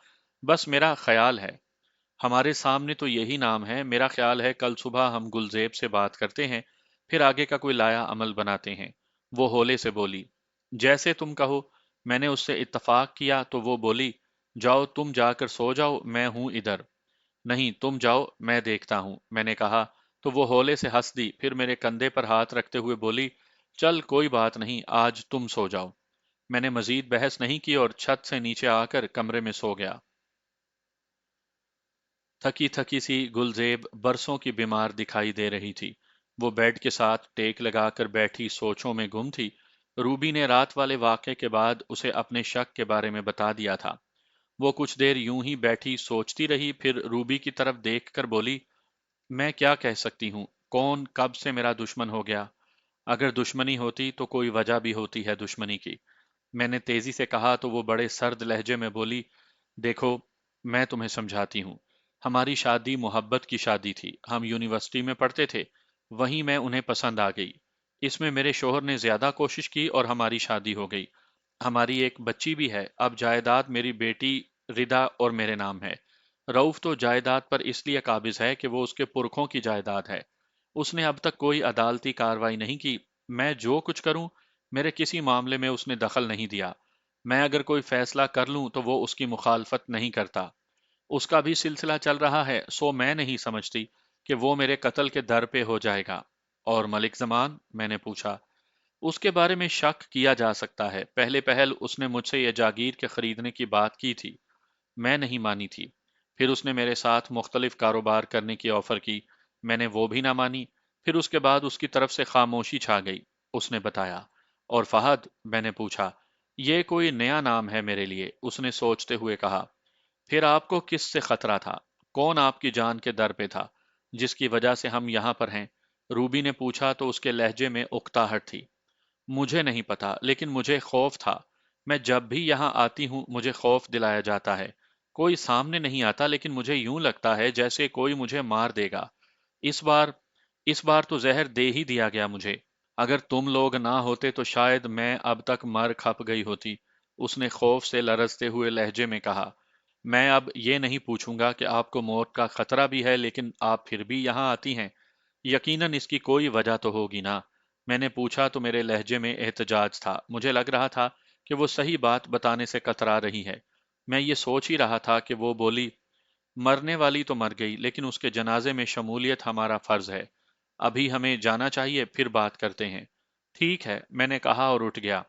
बस मेरा ख्याल है। हमारे सामने तो यही नाम है। मेरा ख्याल है कल सुबह हम गुलजेब से बात करते हैं, फिर आगे का कोई लाया अमल बनाते हैं। वो होले से बोली। जैसे तुम कहो। मैंने उससे इत्तफाक किया तो वो बोली, जाओ तुम जाकर सो जाओ, मैं हूं इधर। नहीं, तुम जाओ, मैं देखता हूं, मैंने कहा। तो वो होले से हंस दी, फिर मेरे कंधे पर हाथ रखते हुए बोली, चल कोई बात नहीं, आज तुम सो जाओ। मैंने मजीद बहस नहीं की और छत से नीचे आकर कमरे में सो गया। थकी थकी सी गुलजेब बरसों की बीमार दिखाई दे रही थी। वो बेड के साथ टेक लगाकर बैठी सोचों में गुम थी। रूबी ने रात वाले वाक़े के बाद उसे अपने शक के बारे में बता दिया था। वो कुछ देर यूं ही बैठी सोचती रही, फिर रूबी की तरफ देखकर बोली, मैं क्या कह सकती हूँ? कौन कब से मेरा दुश्मन हो गया? अगर दुश्मनी होती तो कोई वजह भी होती है दुश्मनी की। मैंने तेजी से कहा तो वो बड़े सर्द लहजे में बोली, देखो, मैं तुम्हें समझाती हूँ। हमारी शादी मोहब्बत की शादी थी। हम यूनिवर्सिटी में पढ़ते थे। वहीं मैं उन्हें पसंद आ गई। इसमें मेरे शोहर ने ज्यादा कोशिश की और हमारी शादी हो गई। हमारी एक बच्ची भी है। अब जायदाद मेरी बेटी रिदा और मेरे नाम है। रऊफ तो जायदाद पर इसलिए काबिज है कि वो उसके पुरखों की जायदाद है। उसने अब तक कोई अदालती कार्रवाई नहीं की। मैं जो कुछ करूं, मेरे किसी मामले में उसने दखल नहीं दिया। मैं अगर कोई फैसला कर लूं तो वो उसकी मुखालफत नहीं करता। उसका भी सिलसिला चल रहा है, सो मैं नहीं समझती कि वो मेरे कत्ल के दर पे हो जाएगा। और मलिक जमान, मैंने पूछा। उसके बारे में शक किया जा सकता है। पहले पहल उसने मुझसे ये जागीर के खरीदने की बात की थी। मैं नहीं मानी थी। फिर उसने मेरे साथ मुख्तलिफ कारोबार करने की ऑफर की। मैंने वो भी ना मानी। फिर उसके बाद उसकी तरफ से खामोशी छा गई। उसने बताया। और फहद, मैंने पूछा। ये कोई नया नाम है मेरे लिए, उसने सोचते हुए कहा। फिर आपको किस से खतरा था? कौन आपकी जान के दर पे था, जिसकी वजह से हम यहाँ पर हैं? रूबी ने पूछा तो उसके लहजे में उकताहट थी। मुझे नहीं पता, लेकिन मुझे खौफ था। मैं जब भी यहाँ आती हूँ मुझे खौफ दिलाया जाता है। कोई सामने नहीं आता, लेकिन मुझे यूं लगता है जैसे कोई मुझे मार देगा। इस बार इस बार तो जहर दे ही दिया गया मुझे। अगर तुम लोग ना होते तो शायद मैं अब तक मर खप गई होती, उसने खौफ से लरजते हुए लहजे में कहा। मैं अब ये नहीं पूछूंगा कि आपको मौत का खतरा भी है, लेकिन आप फिर भी यहाँ आती हैं। यकीनन इसकी कोई वजह तो होगी ना? मैंने पूछा तो मेरे लहजे में एहतजाज था। मुझे लग रहा था कि वो सही बात बताने से कतरा रही है। मैं ये सोच ही रहा था कि वो बोली, मरने वाली तो मर गई, लेकिन उसके जनाजे में शमूलियत हमारा फर्ज है। अभी हमें जाना चाहिए, फिर बात करते हैं। ठीक है, मैंने कहा और उठ गया।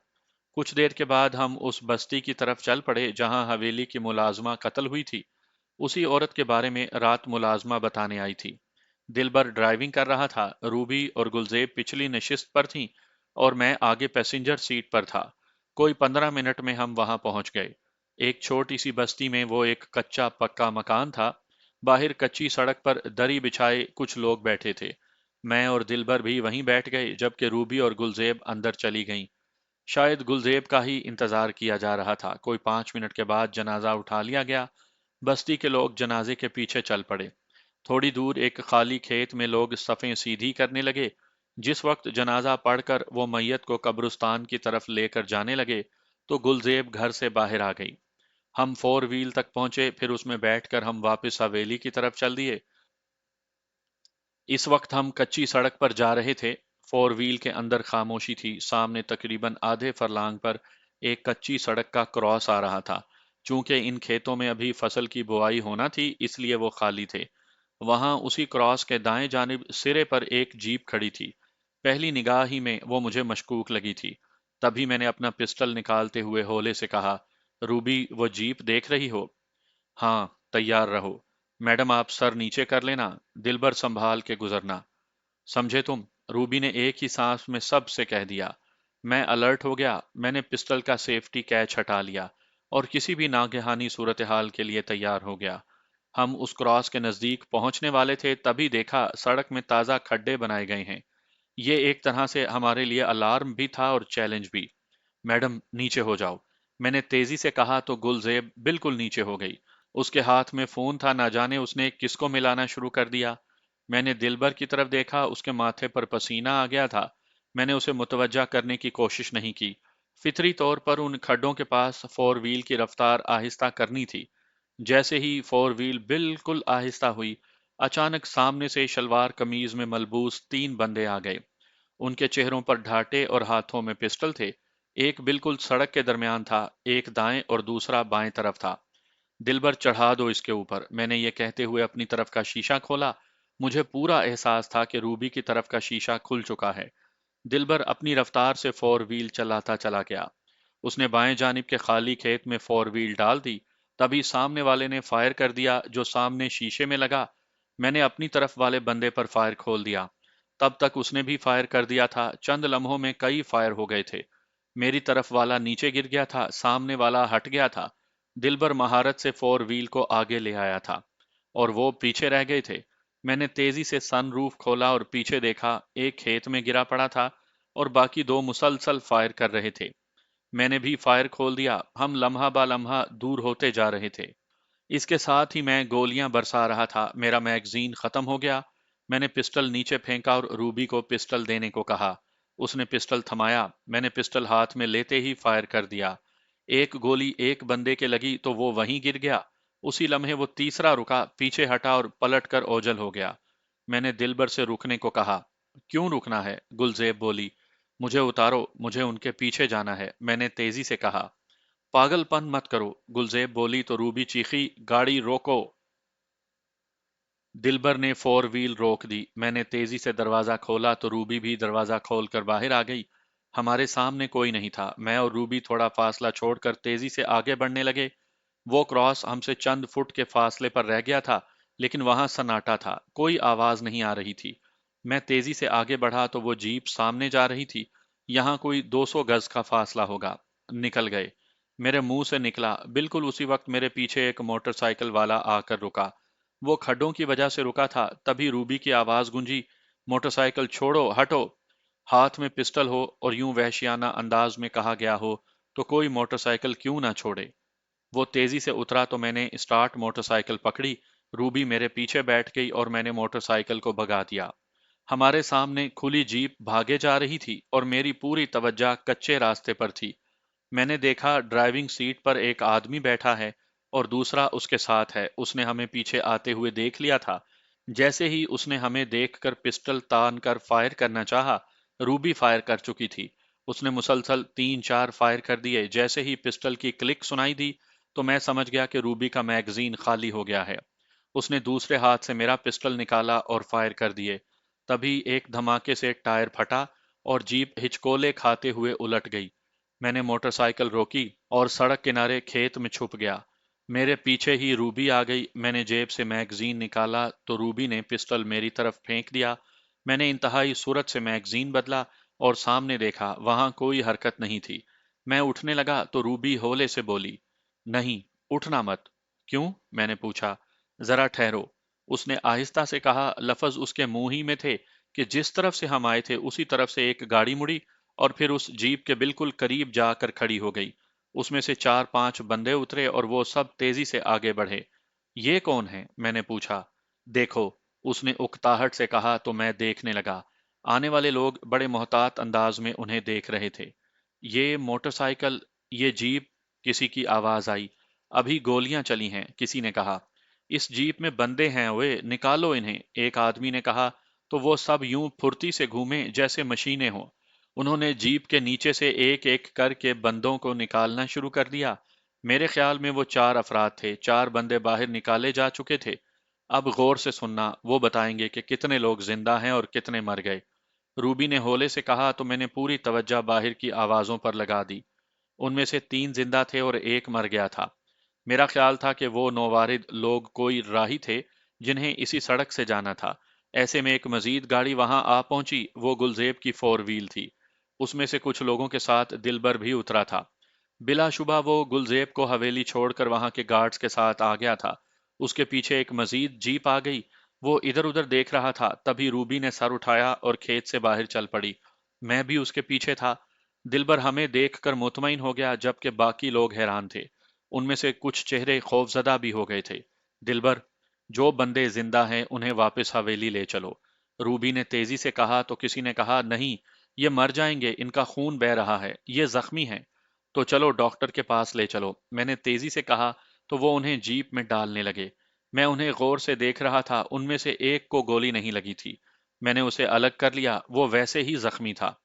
कुछ देर के बाद हम उस बस्ती की तरफ चल पड़े जहां हवेली की मुलाजमा कत्ल हुई थी। उसी औरत के बारे में रात मुलाजमा बताने आई थी। दिलबर ड्राइविंग कर रहा था। रूबी और गुलजेब पिछली नशिस्त पर थीं और मैं आगे पैसेंजर सीट पर था। कोई 15 मिनट में हम वहां पहुंच गए। एक छोटी सी बस्ती में वो एक कच्चा पक्का मकान था। बाहर कच्ची सड़क पर दरी बिछाए कुछ लोग बैठे थे। मैं और दिलबर भी वहीं बैठ गए, जबकि रूबी और गुलजेब अंदर चली गईं। शायद गुलजेब का ही इंतजार किया जा रहा था। कोई 5 मिनट के बाद जनाजा उठा लिया गया। बस्ती के लोग जनाजे के पीछे चल पड़े। थोड़ी दूर एक खाली खेत में लोग सफ़ें सीधी करने लगे। जिस वक्त जनाजा पढ़कर वो मैयत को कब्रिस्तान की तरफ लेकर जाने लगे, तो गुलजेब घर से बाहर आ गई। हम 4 व्हील तक पहुंचे, फिर उसमें बैठकर हम वापस हवेली की तरफ चल दिए। इस वक्त हम कच्ची सड़क पर जा रहे थे। 4 व्हील के अंदर खामोशी थी। सामने तकरीबन आधे फरलांग पर एक कच्ची सड़क का क्रॉस आ रहा था। चूंकि इन खेतों में अभी फसल की बुआई होना थी, इसलिए वो खाली थे। वहां उसी क्रॉस के दाएं जानिब सिरे पर एक जीप खड़ी थी। पहली निगाह ही में वो मुझे मशकूक लगी थी। तभी मैंने अपना पिस्टल निकालते हुए होले से कहा, रूबी, वो जीप देख रही हो? हाँ, तैयार रहो। मैडम, आप सर नीचे कर लेना। दिलबर संभाल के गुजरना। समझे तुम? रूबी ने एक ही सांस में सब से कह दिया। मैं अलर्ट हो गया। मैंने पिस्टल का सेफ्टी कैच हटा लिया और किसी भी नागहानी सूरत हाल के लिए तैयार हो गया। हम उस क्रॉस के नजदीक पहुंचने वाले थे, तभी देखा सड़क में ताजा खड्डे बनाए गए हैं। ये एक तरह से हमारे लिए अलार्म भी था और चैलेंज भी। मैडम, नीचे हो जाओ, मैंने तेजी से कहा तो गुलजेब बिल्कुल नीचे हो गई। उसके हाथ में फोन था, ना जाने उसने किसको मिलाना शुरू कर दिया। मैंने दिलबर की तरफ देखा, उसके माथे पर पसीना आ गया था। मैंने उसे मुतवज्जा करने की कोशिश नहीं की। फितरी तौर पर उन खड्डों के पास फोर व्हील की रफ्तार आहिस्ता करनी थी। जैसे ही फोर व्हील बिल्कुल आहिस्ता हुई, अचानक सामने से शलवार कमीज में मलबूस तीन बंदे आ गए। उनके चेहरों पर ढाटे और हाथों में पिस्टल थे। एक बिल्कुल सड़क के दरमियान था, एक दाएं और दूसरा बाएं तरफ था। दिलबर चढ़ा दो इसके ऊपर, मैंने ये कहते हुए अपनी तरफ का शीशा खोला। मुझे पूरा एहसास था कि रूबी की तरफ का शीशा खुल चुका है। दिलबर अपनी रफ्तार से फोर व्हील चलाता चला गया। उसने बाएं जानिब के खाली खेत में फोर व्हील डाल दी। तभी सामने वाले ने फायर कर दिया, जो सामने शीशे में लगा। मैंने अपनी तरफ वाले बंदे पर फायर खोल दिया। तब तक उसने भी फायर कर दिया था। चंद लम्हों में कई फायर हो गए थे। मेरी तरफ वाला नीचे गिर गया था, सामने वाला हट गया था। दिलबर महारत से फोर व्हील को आगे ले आया था और वो पीछे रह गए थे। मैंने तेजी से सनरूफ खोला और पीछे देखा। एक खेत में गिरा पड़ा था और बाकी दो मुसलसल फायर कर रहे थे। मैंने भी फायर खोल दिया। हम लम्हा बा लम्हा दूर होते जा रहे थे। इसके साथ ही मैं गोलियां बरसा रहा था। मेरा मैगजीन खत्म हो गया। मैंने पिस्टल नीचे फेंका और रूबी को पिस्टल देने को कहा। उसने पिस्टल थमाया। मैंने पिस्टल हाथ में लेते ही फायर कर दिया। एक गोली एक बंदे के लगी तो वो वहीं गिर गया। उसी लम्हे वो तीसरा रुका, पीछे हटा और पलट कर ओझल हो गया। मैंने दिलबर से रुकने को कहा। क्यों रुकना है? गुलजेब बोली। मुझे उतारो, मुझे उनके पीछे जाना है, मैंने तेजी से कहा। पागलपन मत करो, गुलजेब बोली तो रूबी चीखी, गाड़ी रोको। दिलबर ने फोर व्हील रोक दी। मैंने तेजी से दरवाजा खोला तो रूबी भी दरवाजा खोलकर बाहर आ गई। हमारे सामने कोई नहीं था। मैं और रूबी थोड़ा फासला छोड़कर तेजी से आगे बढ़ने लगे। वो क्रॉस हमसे चंद फुट के फासले पर रह गया था, लेकिन वहां सन्नाटा था, कोई आवाज नहीं आ रही थी। मैं तेजी से आगे बढ़ा तो वो जीप सामने जा रही थी। यहाँ कोई 200 गज का फासला होगा। निकल गए, मेरे मुंह से निकला। बिल्कुल उसी वक्त मेरे पीछे एक मोटरसाइकिल वाला आकर रुका। वो खड्डों की वजह से रुका था। तभी रूबी की आवाज गूंजी, मोटरसाइकिल छोड़ो, हटो। हाथ में पिस्टल हो और यूं वहशियाना अंदाज में कहा गया हो तो कोई मोटरसाइकिल क्यों ना छोड़े। वो तेजी से उतरा तो मैंने स्टार्ट मोटरसाइकिल पकड़ी। रूबी मेरे पीछे बैठ गई और मैंने मोटरसाइकिल को भगा दिया। हमारे सामने खुली जीप भागे जा रही थी और मेरी पूरी तवज्जो कच्चे रास्ते पर थी। मैंने देखा ड्राइविंग सीट पर एक आदमी बैठा है और दूसरा उसके साथ है। उसने हमें पीछे आते हुए देख लिया था। जैसे ही उसने हमें देखकर पिस्टल तान कर फायर करना चाहा, रूबी फायर कर चुकी थी। उसने मुसलसल 3-4 फायर कर दिए। जैसे ही पिस्टल की क्लिक सुनाई दी तो मैं समझ गया कि रूबी का मैगजीन खाली हो गया है। उसने दूसरे हाथ से मेरा पिस्टल निकाला और फायर कर दिए। तभी एक धमाके से टायर फटा और जीप हिचकोले खाते हुए उलट गई। मैंने मोटरसाइकिल रोकी और सड़क किनारे खेत में छुप गया। मेरे पीछे ही रूबी आ गई। मैंने जेब से मैगजीन निकाला तो रूबी ने पिस्टल मेरी तरफ फेंक दिया। मैंने इंतहाई सूरत से मैगजीन बदला और सामने देखा, वहां कोई हरकत नहीं थी। मैं उठने लगा तो रूबी होले से बोली, नहीं, उठना मत। क्यों? मैंने पूछा। जरा ठहरो, उसने आहिस्ता से कहा। लफज उसके मुंह ही में थे कि जिस तरफ से हम आए थे उसी तरफ से एक गाड़ी मुड़ी और फिर उस जीप के बिल्कुल करीब जाकर खड़ी हो गई। उसमें से 4-5 बंदे उतरे और वो सब तेजी से आगे बढ़े। ये कौन है? मैंने पूछा। देखो, उसने उकताहट से कहा तो मैं देखने लगा। आने वाले लोग बड़े मोहतात अंदाज में उन्हें देख रहे थे। ये मोटरसाइकिल, ये जीप। किसी की आवाज आई। अभी गोलियां चली हैं, किसी ने कहा। इस जीप में बंदे हैं, ओए, निकालो इन्हें, एक आदमी ने कहा। तो वो सब यूं फुर्ती से घूमे जैसे मशीनें हों। उन्होंने जीप के नीचे से एक एक करके बंदों को निकालना शुरू कर दिया। मेरे ख्याल में वो 4 अफराद थे। 4 बंदे बाहर निकाले जा चुके थे। अब गौर से सुनना, वो बताएंगे कि कितने लोग जिंदा हैं और कितने मर गए। रूबी ने होले से कहा तो मैंने पूरी तवज्जो बाहर की आवाजों पर लगा दी। उनमें से 3 जिंदा थे और एक मर गया था। मेरा ख्याल था कि वो नौवारिद लोग कोई राही थे जिन्हें इसी सड़क से जाना था। ऐसे में एक मजीद गाड़ी वहां आ पहुंची। वो गुलजेब की फोर व्हील थी। उसमें से कुछ लोगों के साथ दिलबर भी उतरा था। बिलाशुबा वो गुलजेब को हवेली छोड़कर वहां के गार्ड्स के साथ आ गया था। उसके पीछे एक मजीद जीप आ गई। वो इधर उधर देख रहा था। तभी रूबी ने सर उठाया और खेत से बाहर चल पड़ी। मैं भी उसके पीछे था। दिलबर हमें देखकर मुतमईन हो गया, जबकि बाकी लोग हैरान थे। उनमें से कुछ चेहरे खौफजदा भी हो गए थे। दिलबर, जो बंदे जिंदा हैं उन्हें वापस हवेली ले चलो। रूबी ने तेजी से कहा तो किसी ने कहा, नहीं, ये मर जाएंगे, इनका खून बह रहा है, ये जख्मी हैं। तो चलो डॉक्टर के पास ले चलो, मैंने तेजी से कहा। तो वो उन्हें जीप में डालने लगे। मैं उन्हें गौर से देख रहा था, उनमें से एक को गोली नहीं लगी थी। मैंने उसे अलग कर लिया, वो वैसे ही जख्मी था।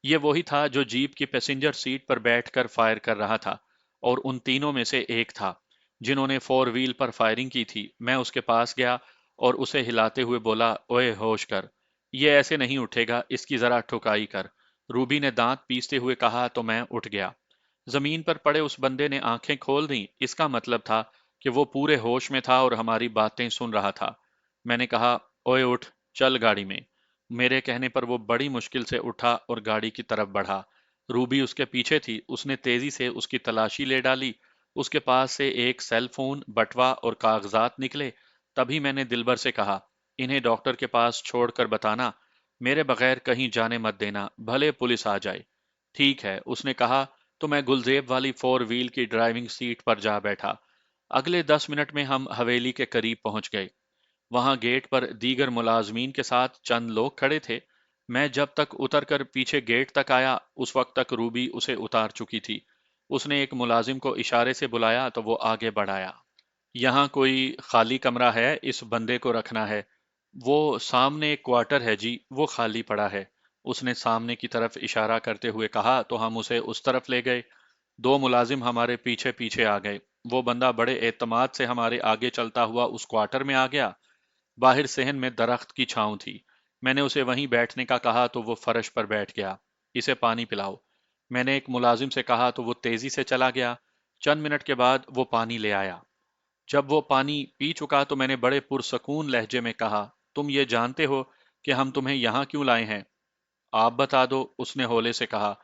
ये वही था जो जीप की पैसेंजर सीट पर बैठकर फायर कर रहा था, और उन तीनों में से एक था जिन्होंने फोर व्हील पर फायरिंग की थी। मैं उसके पास गया और उसे हिलाते हुए बोला, ओए होश कर, ये ऐसे नहीं उठेगा, इसकी जरा ठुकाई कर। रूबी ने दांत पीसते हुए कहा तो मैं उठ गया। जमीन पर पड़े उस बंदे ने आंखें खोल दी। इसका मतलब था कि वो पूरे होश में था और हमारी बातें सुन रहा था। मैंने कहा, ओए उठ, चल गाड़ी में। मेरे कहने पर वो बड़ी मुश्किल से उठा और गाड़ी की तरफ बढ़ा। रूबी उसके पीछे थी। उसने तेजी से उसकी तलाशी ले डाली। उसके पास से एक सेल फोन, बटवा और कागजात निकले। तभी मैंने दिलबर से कहा, इन्हें डॉक्टर के पास छोड़कर बताना, मेरे बगैर कहीं जाने मत देना, भले पुलिस आ जाए। ठीक है, उसने कहा। तो मैं गुलजेब वाली फोर व्हील की ड्राइविंग सीट पर जा बैठा। अगले 10 मिनट में हम हवेली के करीब पहुंच गए। वहां गेट पर दीगर मुलाजमीन के साथ चंद लोग खड़े थे। मैं जब तक उतर कर पीछे गेट तक आया, उस वक्त तक रूबी उसे उतार चुकी थी। उसने एक मुलाजिम को इशारे से बुलाया तो वो आगे बढ़ाया। यहाँ कोई खाली कमरा है, इस बंदे को रखना है। वो सामने एक क्वार्टर है जी, वो खाली पड़ा है। उसने सामने की तरफ इशारा करते हुए कहा तो हम उसे उस तरफ ले गए। दो मुलाजिम हमारे पीछे पीछे आ गए। वो बंदा बड़े एतमाद से हमारे आगे चलता हुआ उस क्वार्टर में आ गया। बाहर सेहन में दरख्त की छांव थी। मैंने उसे वहीं बैठने का कहा तो वो फर्श पर बैठ गया। इसे पानी पिलाओ, मैंने एक मुलाजिम से कहा तो वो तेजी से चला गया। चंद मिनट के बाद वो पानी ले आया। जब वो पानी पी चुका तो मैंने बड़े पुरसकून लहजे में कहा, तुम ये जानते हो कि हम तुम्हें यहाँ क्यों लाए हैं? आप बता दो, उसने हौले से कहा।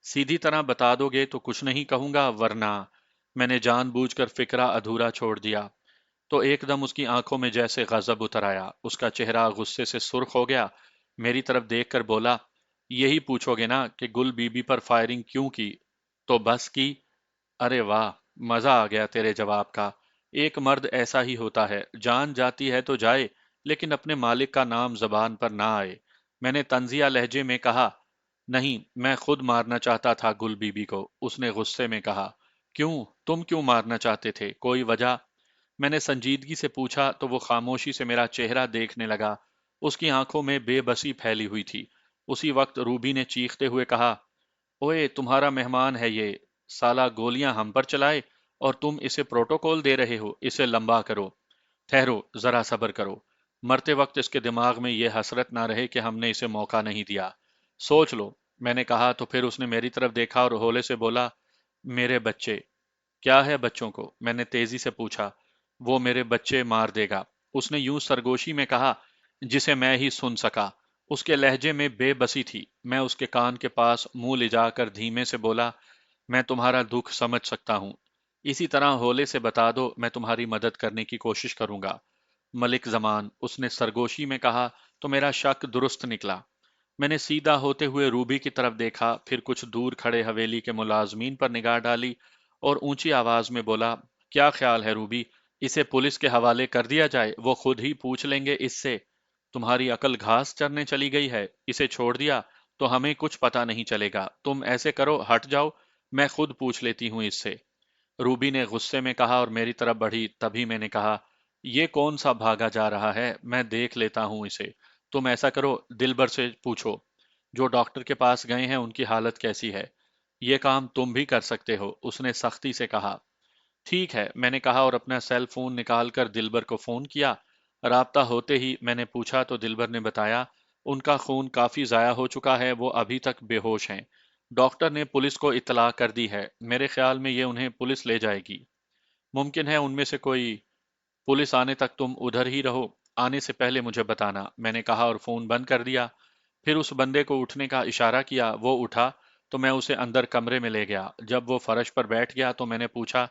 सीधी तरह बता दोगे तो कुछ नहीं कहूंगा, वरना। मैंने जानबूझकर फिक्रा अधूरा छोड़ दिया। तो एकदम उसकी आंखों में जैसे गजब उतर आया। उसका चेहरा गुस्से से सुर्ख हो गया। मेरी तरफ देखकर बोला, यही पूछोगे ना कि गुल बीबी पर फायरिंग क्यों की? तो बस की। अरे वाह, मजा आ गया तेरे जवाब का। एक मर्द ऐसा ही होता है, जान जाती है तो जाए, लेकिन अपने मालिक का नाम जबान पर ना आए। मैंने तंजिया लहजे में कहा, नहीं, मैं खुद मारना चाहता था गुल बीबी को। उसने गुस्से में कहा, क्यों? तुम क्यों मारना चाहते थे? कोई वजह? मैंने संजीदगी से पूछा तो वो खामोशी से मेरा चेहरा देखने लगा। उसकी आंखों में बेबसी फैली हुई थी। उसी वक्त रूबी ने चीखते हुए कहा, ओए, तुम्हारा मेहमान है ये, साला गोलियां हम पर चलाए और तुम इसे प्रोटोकॉल दे रहे हो, इसे लंबा करो। ठहरो, जरा सब्र करो। मरते वक्त इसके दिमाग में यह हसरत ना रहे कि हमने इसे मौका नहीं दिया। सोच लो, मैंने कहा। तो फिर उसने मेरी तरफ देखा और हौले से बोला, मेरे बच्चे। क्या है बच्चों को? मैंने तेजी से पूछा। वो मेरे बच्चे मार देगा, उसने यूं सरगोशी में कहा जिसे मैं ही सुन सका। उसके लहजे में बेबसी थी। मैं उसके कान के पास मुंह ले जाकर धीमे से बोला, मैं तुम्हारा दुख समझ सकता हूं। इसी तरह हौले से बता दो, मैं तुम्हारी मदद करने की कोशिश करूंगा। मलिक जमान, उसने सरगोशी में कहा। तो मेरा शक दुरुस्त निकला। मैंने सीधा होते हुए रूबी की तरफ देखा, फिर कुछ दूर खड़े हवेली के मुलाजमीन पर निगाह डाली और ऊंची आवाज में बोला, क्या ख्याल है रूबी, इसे पुलिस के हवाले कर दिया जाए? वो खुद ही पूछ लेंगे इससे। तुम्हारी अकल घास चरने चली गई है? इसे छोड़ दिया तो हमें कुछ पता नहीं चलेगा। तुम ऐसे करो, हट जाओ, मैं खुद पूछ लेती हूँ इससे। रूबी ने गुस्से में कहा और मेरी तरफ बढ़ी। तभी मैंने कहा, ये कौन सा भागा जा रहा है, मैं देख लेता हूं इसे। तुम ऐसा करो, दिलबर से पूछो, जो डॉक्टर के पास गए हैं उनकी हालत कैसी है। ये काम तुम भी कर सकते हो, उसने सख्ती से कहा। ठीक है, मैंने कहा और अपना सेल फोन निकालकर दिलबर को फोन किया। राब्ता होते ही मैंने पूछा तो दिलबर ने बताया, उनका खून काफी जाया हो चुका है, वो अभी तक बेहोश हैं। डॉक्टर ने पुलिस को इत्तला कर दी है, मेरे ख्याल में ये उन्हें पुलिस ले जाएगी। मुमकिन है उनमें से कोई। पुलिस आने तक तुम उधर ही रहो, आने से पहले मुझे बताना, मैंने कहा और फोन बंद कर दिया। फिर उस बंदे को उठने का इशारा किया। वो उठा तो मैं उसे अंदर कमरे में ले गया। जब वो फर्श पर बैठ गया तो मैंने पूछा,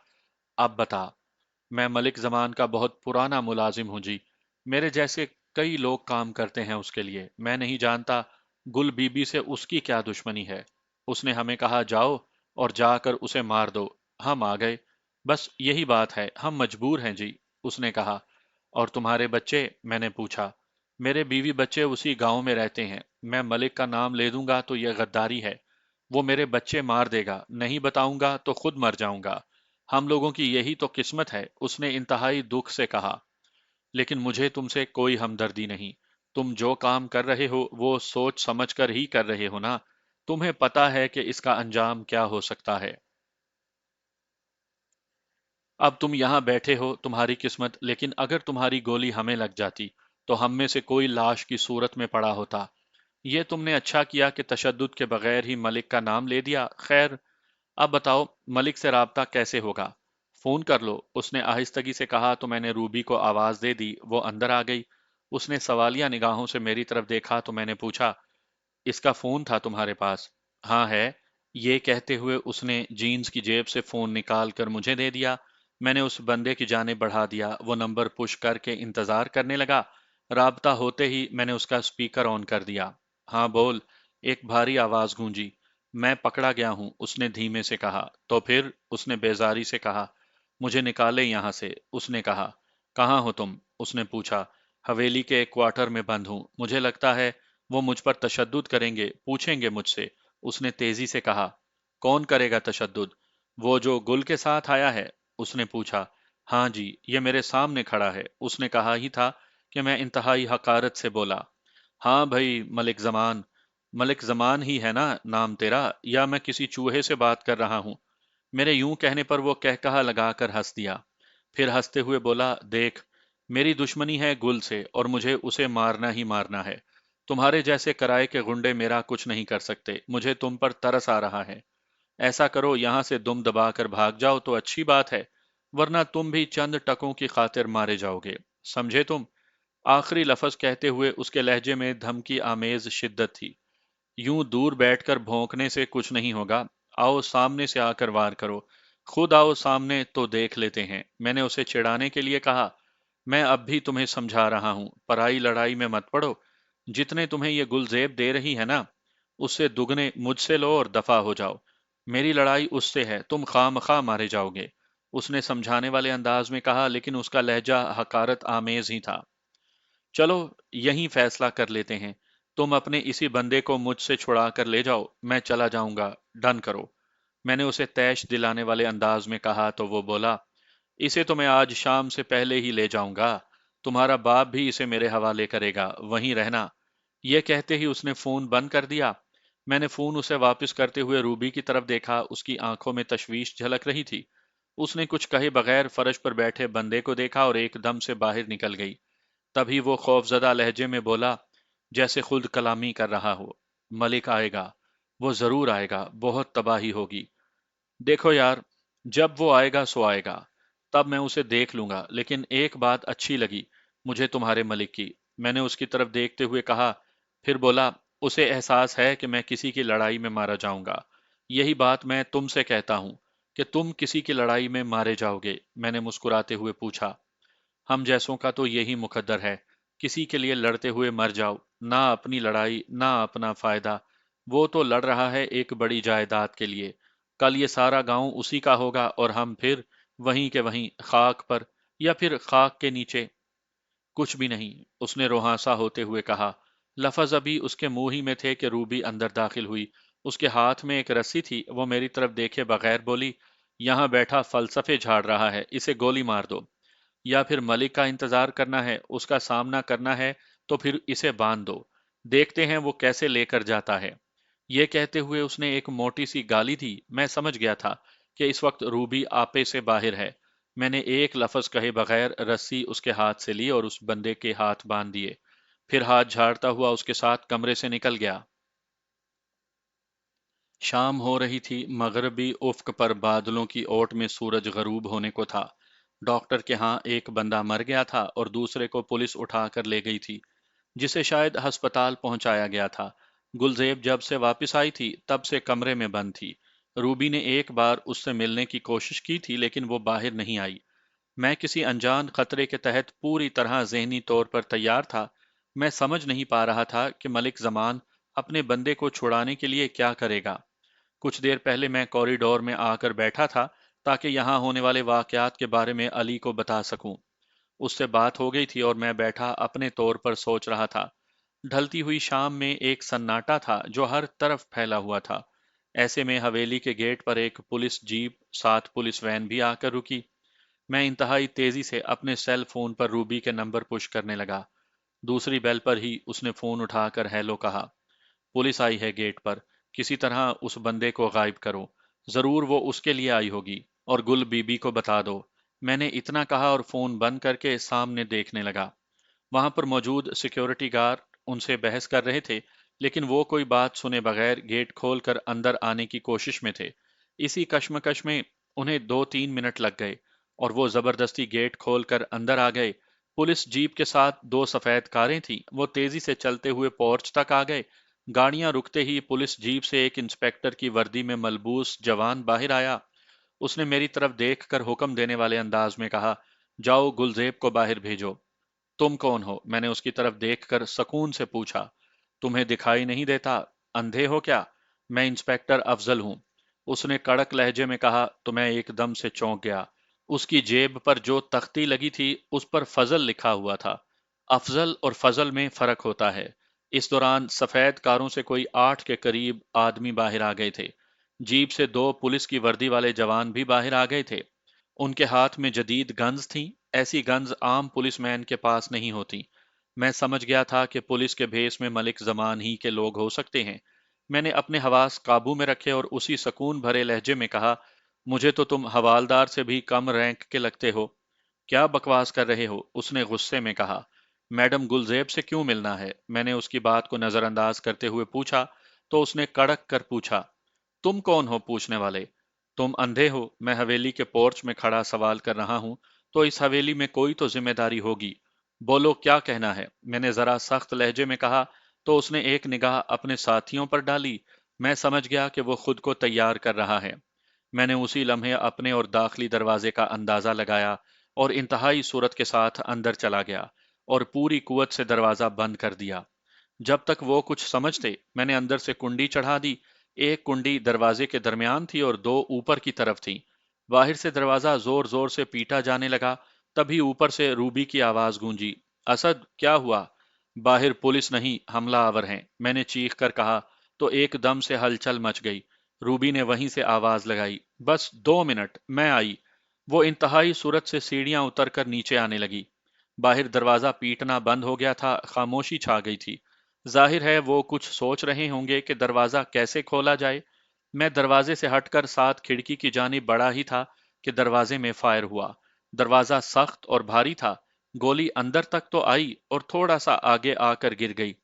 अब बता। मैं मलिक जमान का बहुत पुराना मुलाजिम हूं जी। मेरे जैसे कई लोग काम करते हैं उसके लिए। मैं नहीं जानता गुल बीबी से उसकी क्या दुश्मनी है। उसने हमें कहा, जाओ और जाकर उसे मार दो। हम आ गए। बस यही बात है, हम मजबूर हैं जी, उसने कहा। और तुम्हारे बच्चे? मैंने पूछा। मेरे बीवी बच्चे उसी गांव में रहते हैं। मैं मलिक का नाम ले दूंगा तो यह गद्दारी है। वो मेरे बच्चे मार देगा, नहीं बताऊंगा तो खुद मर जाऊंगा। हम लोगों की यही तो किस्मत है, उसने इंतहाई दुख से कहा। लेकिन मुझे तुमसे कोई हमदर्दी नहीं। तुम जो काम कर रहे हो वो सोच समझ कर ही कर रहे हो ना। तुम्हें पता है कि इसका अंजाम क्या हो सकता है। अब तुम यहाँ बैठे हो, तुम्हारी किस्मत, लेकिन अगर तुम्हारी गोली हमें लग जाती तो हम में से कोई लाश की सूरत में पड़ा होता। ये तुमने अच्छा किया कि तशद्दुद के बगैर ही मलिक का नाम ले दिया। खैर, अब बताओ मलिक से राब्ता कैसे होगा? फोन कर लो, उसने आहिस्तगी से कहा। तो मैंने रूबी को आवाज दे दी, वो अंदर आ गई। उसने सवालिया निगाहों से मेरी तरफ देखा तो मैंने पूछा, इसका फोन था तुम्हारे पास? हाँ है। ये कहते हुए उसने जीन्स की जेब से फोन निकाल कर मुझे दे दिया। मैंने उस बंदे की जाने बढ़ा दिया। वो नंबर पुश करके इंतजार करने लगा। राब्ता होते ही मैंने उसका स्पीकर ऑन कर दिया। हाँ बोल, एक भारी आवाज गूंजी। मैं पकड़ा गया हूं, उसने धीमे से कहा। तो फिर? उसने बेजारी से कहा। मुझे निकाले यहां से, उसने कहा। कहाँ हो तुम? उसने पूछा। हवेली के एक क्वार्टर में बंद हूं। मुझे लगता है वो मुझ पर तशद्दुद करेंगे, पूछेंगे मुझसे, उसने तेजी से कहा। कौन करेगा तशद्दुद? वो जो गुल के साथ आया है? उसने पूछा। हाँ जी, ये मेरे सामने खड़ा है। उसने कहा ही था कि मैं इंतहाई हकारत से बोला। हाँ भाई, मलिक जमान। मलिक जमान ही है ना नाम तेरा, या मैं किसी चूहे से बात कर रहा हूँ? मेरे यूं कहने पर वो कहकहा लगाकर हंस दिया। फिर हंसते हुए बोला, देख, मेरी दुश्मनी है गुल से और मुझे उसे मारना ही मारना है। तुम्हारे जैसे कराए के गुंडे मेरा कुछ नहीं कर सकते। मुझे तुम पर तरस आ रहा है। ऐसा करो, यहां से दुम दबाकर भाग जाओ तो अच्छी बात है, वरना तुम भी चंद टकों की खातिर मारे जाओगे। समझे तुम? आखिरी लफ्ज कहते हुए उसके लहजे में धमकी आमेज शिद्दत थी। यूं दूर बैठकर भौंकने से कुछ नहीं होगा। आओ सामने से आकर वार करो। खुद आओ सामने तो देख लेते हैं, मैंने उसे चिढ़ाने के लिए कहा। मैं अब भी तुम्हें समझा रहा हूं, पराई लड़ाई में मत पड़ो। जितने तुम्हें ये गुलजेब दे रही है ना, उससे दुगने मुझसे लो और दफा हो जाओ। मेरी लड़ाई उससे है, तुम खामखा मारे जाओगे। उसने समझाने वाले अंदाज में कहा, लेकिन उसका लहजा हकारत आमेज ही था। चलो, यहीं फैसला कर लेते हैं। तुम अपने इसी बंदे को मुझसे छुड़ा कर ले जाओ, मैं चला जाऊंगा। डन करो। मैंने उसे तैश दिलाने वाले अंदाज में कहा तो वो बोला, इसे तो मैं आज शाम से पहले ही ले जाऊंगा। तुम्हारा बाप भी इसे मेरे हवाले करेगा, वहीं रहना। यह कहते ही उसने फोन बंद कर दिया। मैंने फोन उसे वापस करते हुए रूबी की तरफ देखा। उसकी आंखों में तशवीश झलक रही थी। उसने कुछ कहे बगैर फर्श पर बैठे बंदे को देखा और एकदम से बाहर निकल गई। तभी वो खौफजदा लहजे में बोला, जैसे खुद कलामी कर रहा हो, मलिक आएगा। वो जरूर आएगा, बहुत तबाही होगी। देखो यार, जब वो आएगा सो आएगा, तब मैं उसे देख लूंगा। लेकिन एक बात अच्छी लगी मुझे तुम्हारे मलिक की। मैंने उसकी तरफ देखते हुए कहा। फिर बोला, उसे एहसास है कि मैं किसी की लड़ाई में मारा जाऊंगा। यही बात मैं तुमसे कहता हूं कि तुम किसी की लड़ाई में मारे जाओगे। मैंने मुस्कुराते हुए पूछा। हम जैसों का तो यही मुकद्दर है, किसी के लिए लड़ते हुए मर जाओ। ना अपनी लड़ाई, ना अपना फायदा। वो तो लड़ रहा है एक बड़ी जायदाद के लिए। कल ये सारा गांव उसी का होगा और हम फिर वहीं के वहीं, खाक पर, या फिर खाक के नीचे। कुछ भी नहीं, उसने रोहांसा होते हुए कहा। लफज अभी उसके मुंह ही में थे कि रूबी अंदर दाखिल हुई। उसके हाथ में एक रस्सी थी। वो मेरी तरफ देखे बगैर बोली, यहां बैठा फलसफे झाड़ रहा है, इसे गोली मार दो। या फिर मलिक का इंतजार करना है, उसका सामना करना है, तो फिर इसे बांध दो। देखते हैं वो कैसे लेकर जाता है। ये कहते हुए उसने एक मोटी सी गाली दी। मैं समझ गया था कि इस वक्त रूबी आपे से बाहर है। मैंने एक लफ्ज कहे बगैर रस्सी उसके हाथ से ली और उस बंदे के हाथ बांध दिए। फिर हाथ झाड़ता हुआ उसके साथ कमरे से निकल गया। शाम हो रही थी। मगरबी उफ्क पर बादलों की ओट में सूरज गरूब होने को था। डॉक्टर के यहाँ एक बंदा मर गया था और दूसरे को पुलिस उठाकर ले गई थी, जिसे शायद अस्पताल पहुंचाया गया था। गुलजेब जब से वापस आई थी तब से कमरे में बंद थी। रूबी ने एक बार उससे मिलने की कोशिश की थी, लेकिन वो बाहर नहीं आई। मैं किसी अनजान खतरे के तहत पूरी तरह जहनी तौर पर तैयार था। मैं समझ नहीं पा रहा था कि मलिक जमान अपने बंदे को छुड़ाने के लिए क्या करेगा। कुछ देर पहले मैं कॉरिडोर में आकर बैठा था, ताकि यहाँ होने वाले वाकयात के बारे में अली को बता सकूं। उससे बात हो गई थी और मैं बैठा अपने तौर पर सोच रहा था। ढलती हुई शाम में एक सन्नाटा था जो हर तरफ फैला हुआ था। ऐसे में हवेली के गेट पर एक पुलिस जीप साथ पुलिस वैन भी आकर रुकी। मैं इंतहाई तेजी से अपने सेल फोन पर रूबी के नंबर पुश करने लगा। दूसरी बेल पर ही उसने फोन उठाकर हेलो कहा। पुलिस आई है गेट पर, किसी तरह उस बंदे को गायब करो। जरूर वो उसके लिए आई होगी, और गुल बीबी को बता दो। मैंने इतना कहा और फोन बंद करके सामने देखने लगा। वहां पर मौजूद सिक्योरिटी गार्ड उनसे बहस कर रहे थे, लेकिन वो कोई बात सुने बगैर गेट खोलकर अंदर आने की कोशिश में थे। इसी कश्मकश में उन्हें 2-3 मिनट लग गए और वो जबरदस्ती गेट खोलकर अंदर आ गए। पुलिस जीप के साथ 2 सफेद कारें थीं। वो तेजी से चलते हुए पोर्च तक आ गए। गाड़ियां रुकते ही पुलिस जीप से एक इंस्पेक्टर की वर्दी में मलबूस जवान बाहर आया। उसने मेरी तरफ देखकर हुक्म देने वाले अंदाज में कहा, जाओ गुलजेब को बाहर भेजो। तुम कौन हो? मैंने उसकी तरफ देखकर सकून से पूछा। तुम्हें दिखाई नहीं देता? अंधे हो क्या? मैं इंस्पेक्टर अफजल हूं, उसने कड़क लहजे में कहा। तो मैं एकदम से चौंक गया। उसकी जेब पर जो तख्ती लगी थी उस पर फजल लिखा हुआ था। अफजल और फजल में फर्क होता है। इस दौरान सफेद कारों से कोई 8 के करीब आदमी बाहर आ गए थे। जीप से 2 पुलिस की वर्दी वाले जवान भी बाहर आ गए थे। उनके हाथ में जदीद गन्स थीं। ऐसी गन्स आम पुलिसमैन के पास नहीं होती। मैं समझ गया था कि पुलिस के भेस में मलिक जमान ही के लोग हो सकते हैं। मैंने अपने हवास काबू में रखे और उसी सकून भरे लहजे में कहा, मुझे तो तुम हवालदार से भी कम रैंक के लगते हो। क्या बकवास कर रहे हो? उसने गुस्से में कहा। मैडम गुलजेब से क्यों मिलना है? मैंने उसकी बात को नजरअंदाज करते हुए पूछा। तो उसने कड़क कर पूछा, तुम कौन हो पूछने वाले? तुम अंधे हो? मैं हवेली के पोर्च में खड़ा सवाल कर रहा हूं, तो इस हवेली में कोई तो जिम्मेदारी होगी। बोलो क्या कहना है? मैंने जरा सख्त लहजे में कहा। तो उसने एक निगाह अपने साथियों पर डाली। मैं समझ गया कि वो खुद को तैयार कर रहा है। मैंने उसी लम्हे अपने और दाखिली दरवाजे का अंदाजा लगाया और इंतहाई सूरत के साथ अंदर चला गया और पूरी कुवत से दरवाजा बंद कर दिया। जब तक वो कुछ समझते, मैंने अंदर से कुंडी चढ़ा दी। एक कुंडी दरवाजे के दरमियान थी और 2 ऊपर की तरफ थी। बाहर से दरवाजा जोर जोर से पीटा जाने लगा। तभी ऊपर से रूबी की आवाज गूंजी, असद क्या हुआ? बाहर पुलिस नहीं, हमला आवर हैं, मैंने चीख कर कहा। तो एकदम से हलचल मच गई। रूबी ने वहीं से आवाज लगाई, बस 2 मिनट, मैं आई। वो इंतहाई सूरत से सीढ़ियां उतरकर नीचे आने लगी। बाहर दरवाजा पीटना बंद हो गया था। खामोशी छा गई थी। जाहिर है वो कुछ सोच रहे होंगे कि दरवाजा कैसे खोला जाए। मैं दरवाजे से हटकर साथ खिड़की की जानिब बढ़ा ही था कि दरवाजे में फायर हुआ। दरवाजा सख्त और भारी था। गोली अंदर तक तो आई और थोड़ा सा आगे आकर गिर गई।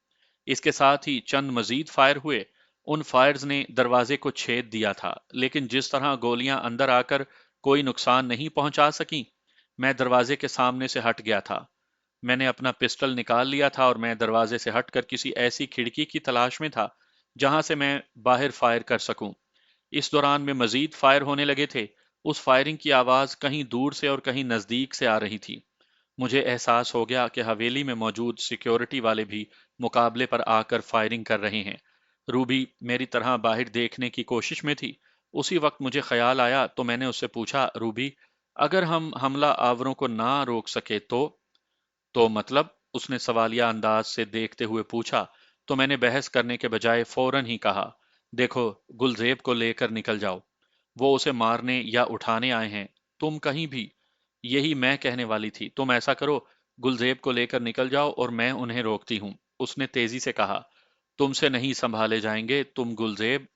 इसके साथ ही चंद मजीद फायर हुए। उन फायर्स ने दरवाजे को छेद दिया था, लेकिन जिस तरह गोलियां अंदर आकर कोई नुकसान नहीं पहुंचा सकी। मैं दरवाजे के सामने से हट गया था। मैंने अपना पिस्टल निकाल लिया था और मैं दरवाजे से हटकर किसी ऐसी खिड़की की तलाश में था जहां से मैं बाहर फायर कर सकूं। इस दौरान में मजीद फायर होने लगे थे। उस फायरिंग की आवाज कहीं दूर से और कहीं नजदीक से आ रही थी। मुझे एहसास हो गया कि हवेली में मौजूद सिक्योरिटी वाले भी मुकाबले पर आकर फायरिंग कर रहे हैं। रूबी मेरी तरह बाहर देखने की कोशिश में थी। उसी वक्त मुझे ख्याल आया तो मैंने उससे पूछा, रूबी, अगर हम हमला आवरों को ना रोक सके तो मतलब? उसने सवालिया अंदाज से देखते हुए पूछा। तो मैंने बहस करने के बजाय फौरन ही कहा, देखो, गुलजेब को लेकर निकल जाओ। वो उसे मारने या उठाने आए हैं। तुम कहीं भी। यही मैं कहने वाली थी। तुम ऐसा करो, गुलजेब को लेकर निकल जाओ और मैं उन्हें रोकती हूँ। उसने तेजी से कहा, तुमसे नहीं संभाले जाएंगे। तुम गुलजेब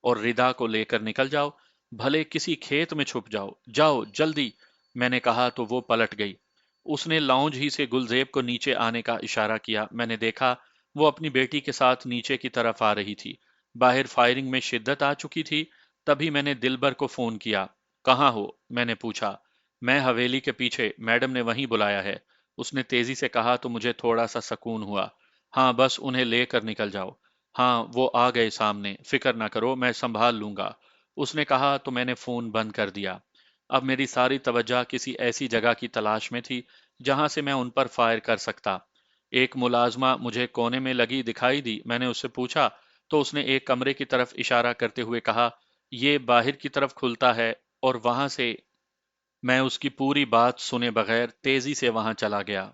और रिदा को लेकर निकल जाओ। भले किसी खेत में छुप जाओ। जाओ जल्दी। मैंने कहा तो वो पलट गई। उसने लाउंज ही से गुलजेब को नीचे आने का इशारा किया। मैंने देखा वो अपनी बेटी के साथ नीचे की तरफ आ रही थी। बाहर फायरिंग में शिद्दत आ चुकी थी। तभी मैंने दिलबर को फोन किया। कहाँ हो? मैंने पूछा। मैं हवेली के पीछे, मैडम ने वहीं बुलाया है। उसने तेजी से कहा तो मुझे थोड़ा सा सकून हुआ। हाँ, बस उन्हें लेकर निकल जाओ। हाँ, वो आ गए सामने, फिक्र ना करो, मैं संभाल लूंगा, उसने कहा। तो मैंने फोन बंद कर दिया। अब मेरी सारी तवज्जो किसी ऐसी जगह की तलाश में थी जहां से मैं उन पर फायर कर सकता। एक मुलाजमा मुझे कोने में लगी दिखाई दी। मैंने उससे पूछा तो उसने एक कमरे की तरफ इशारा करते हुए कहा, ये बाहर की तरफ खुलता है। اور وہاں سے میں اس کی پوری بات سنے بغیر تیزی سے وہاں چلا گیا۔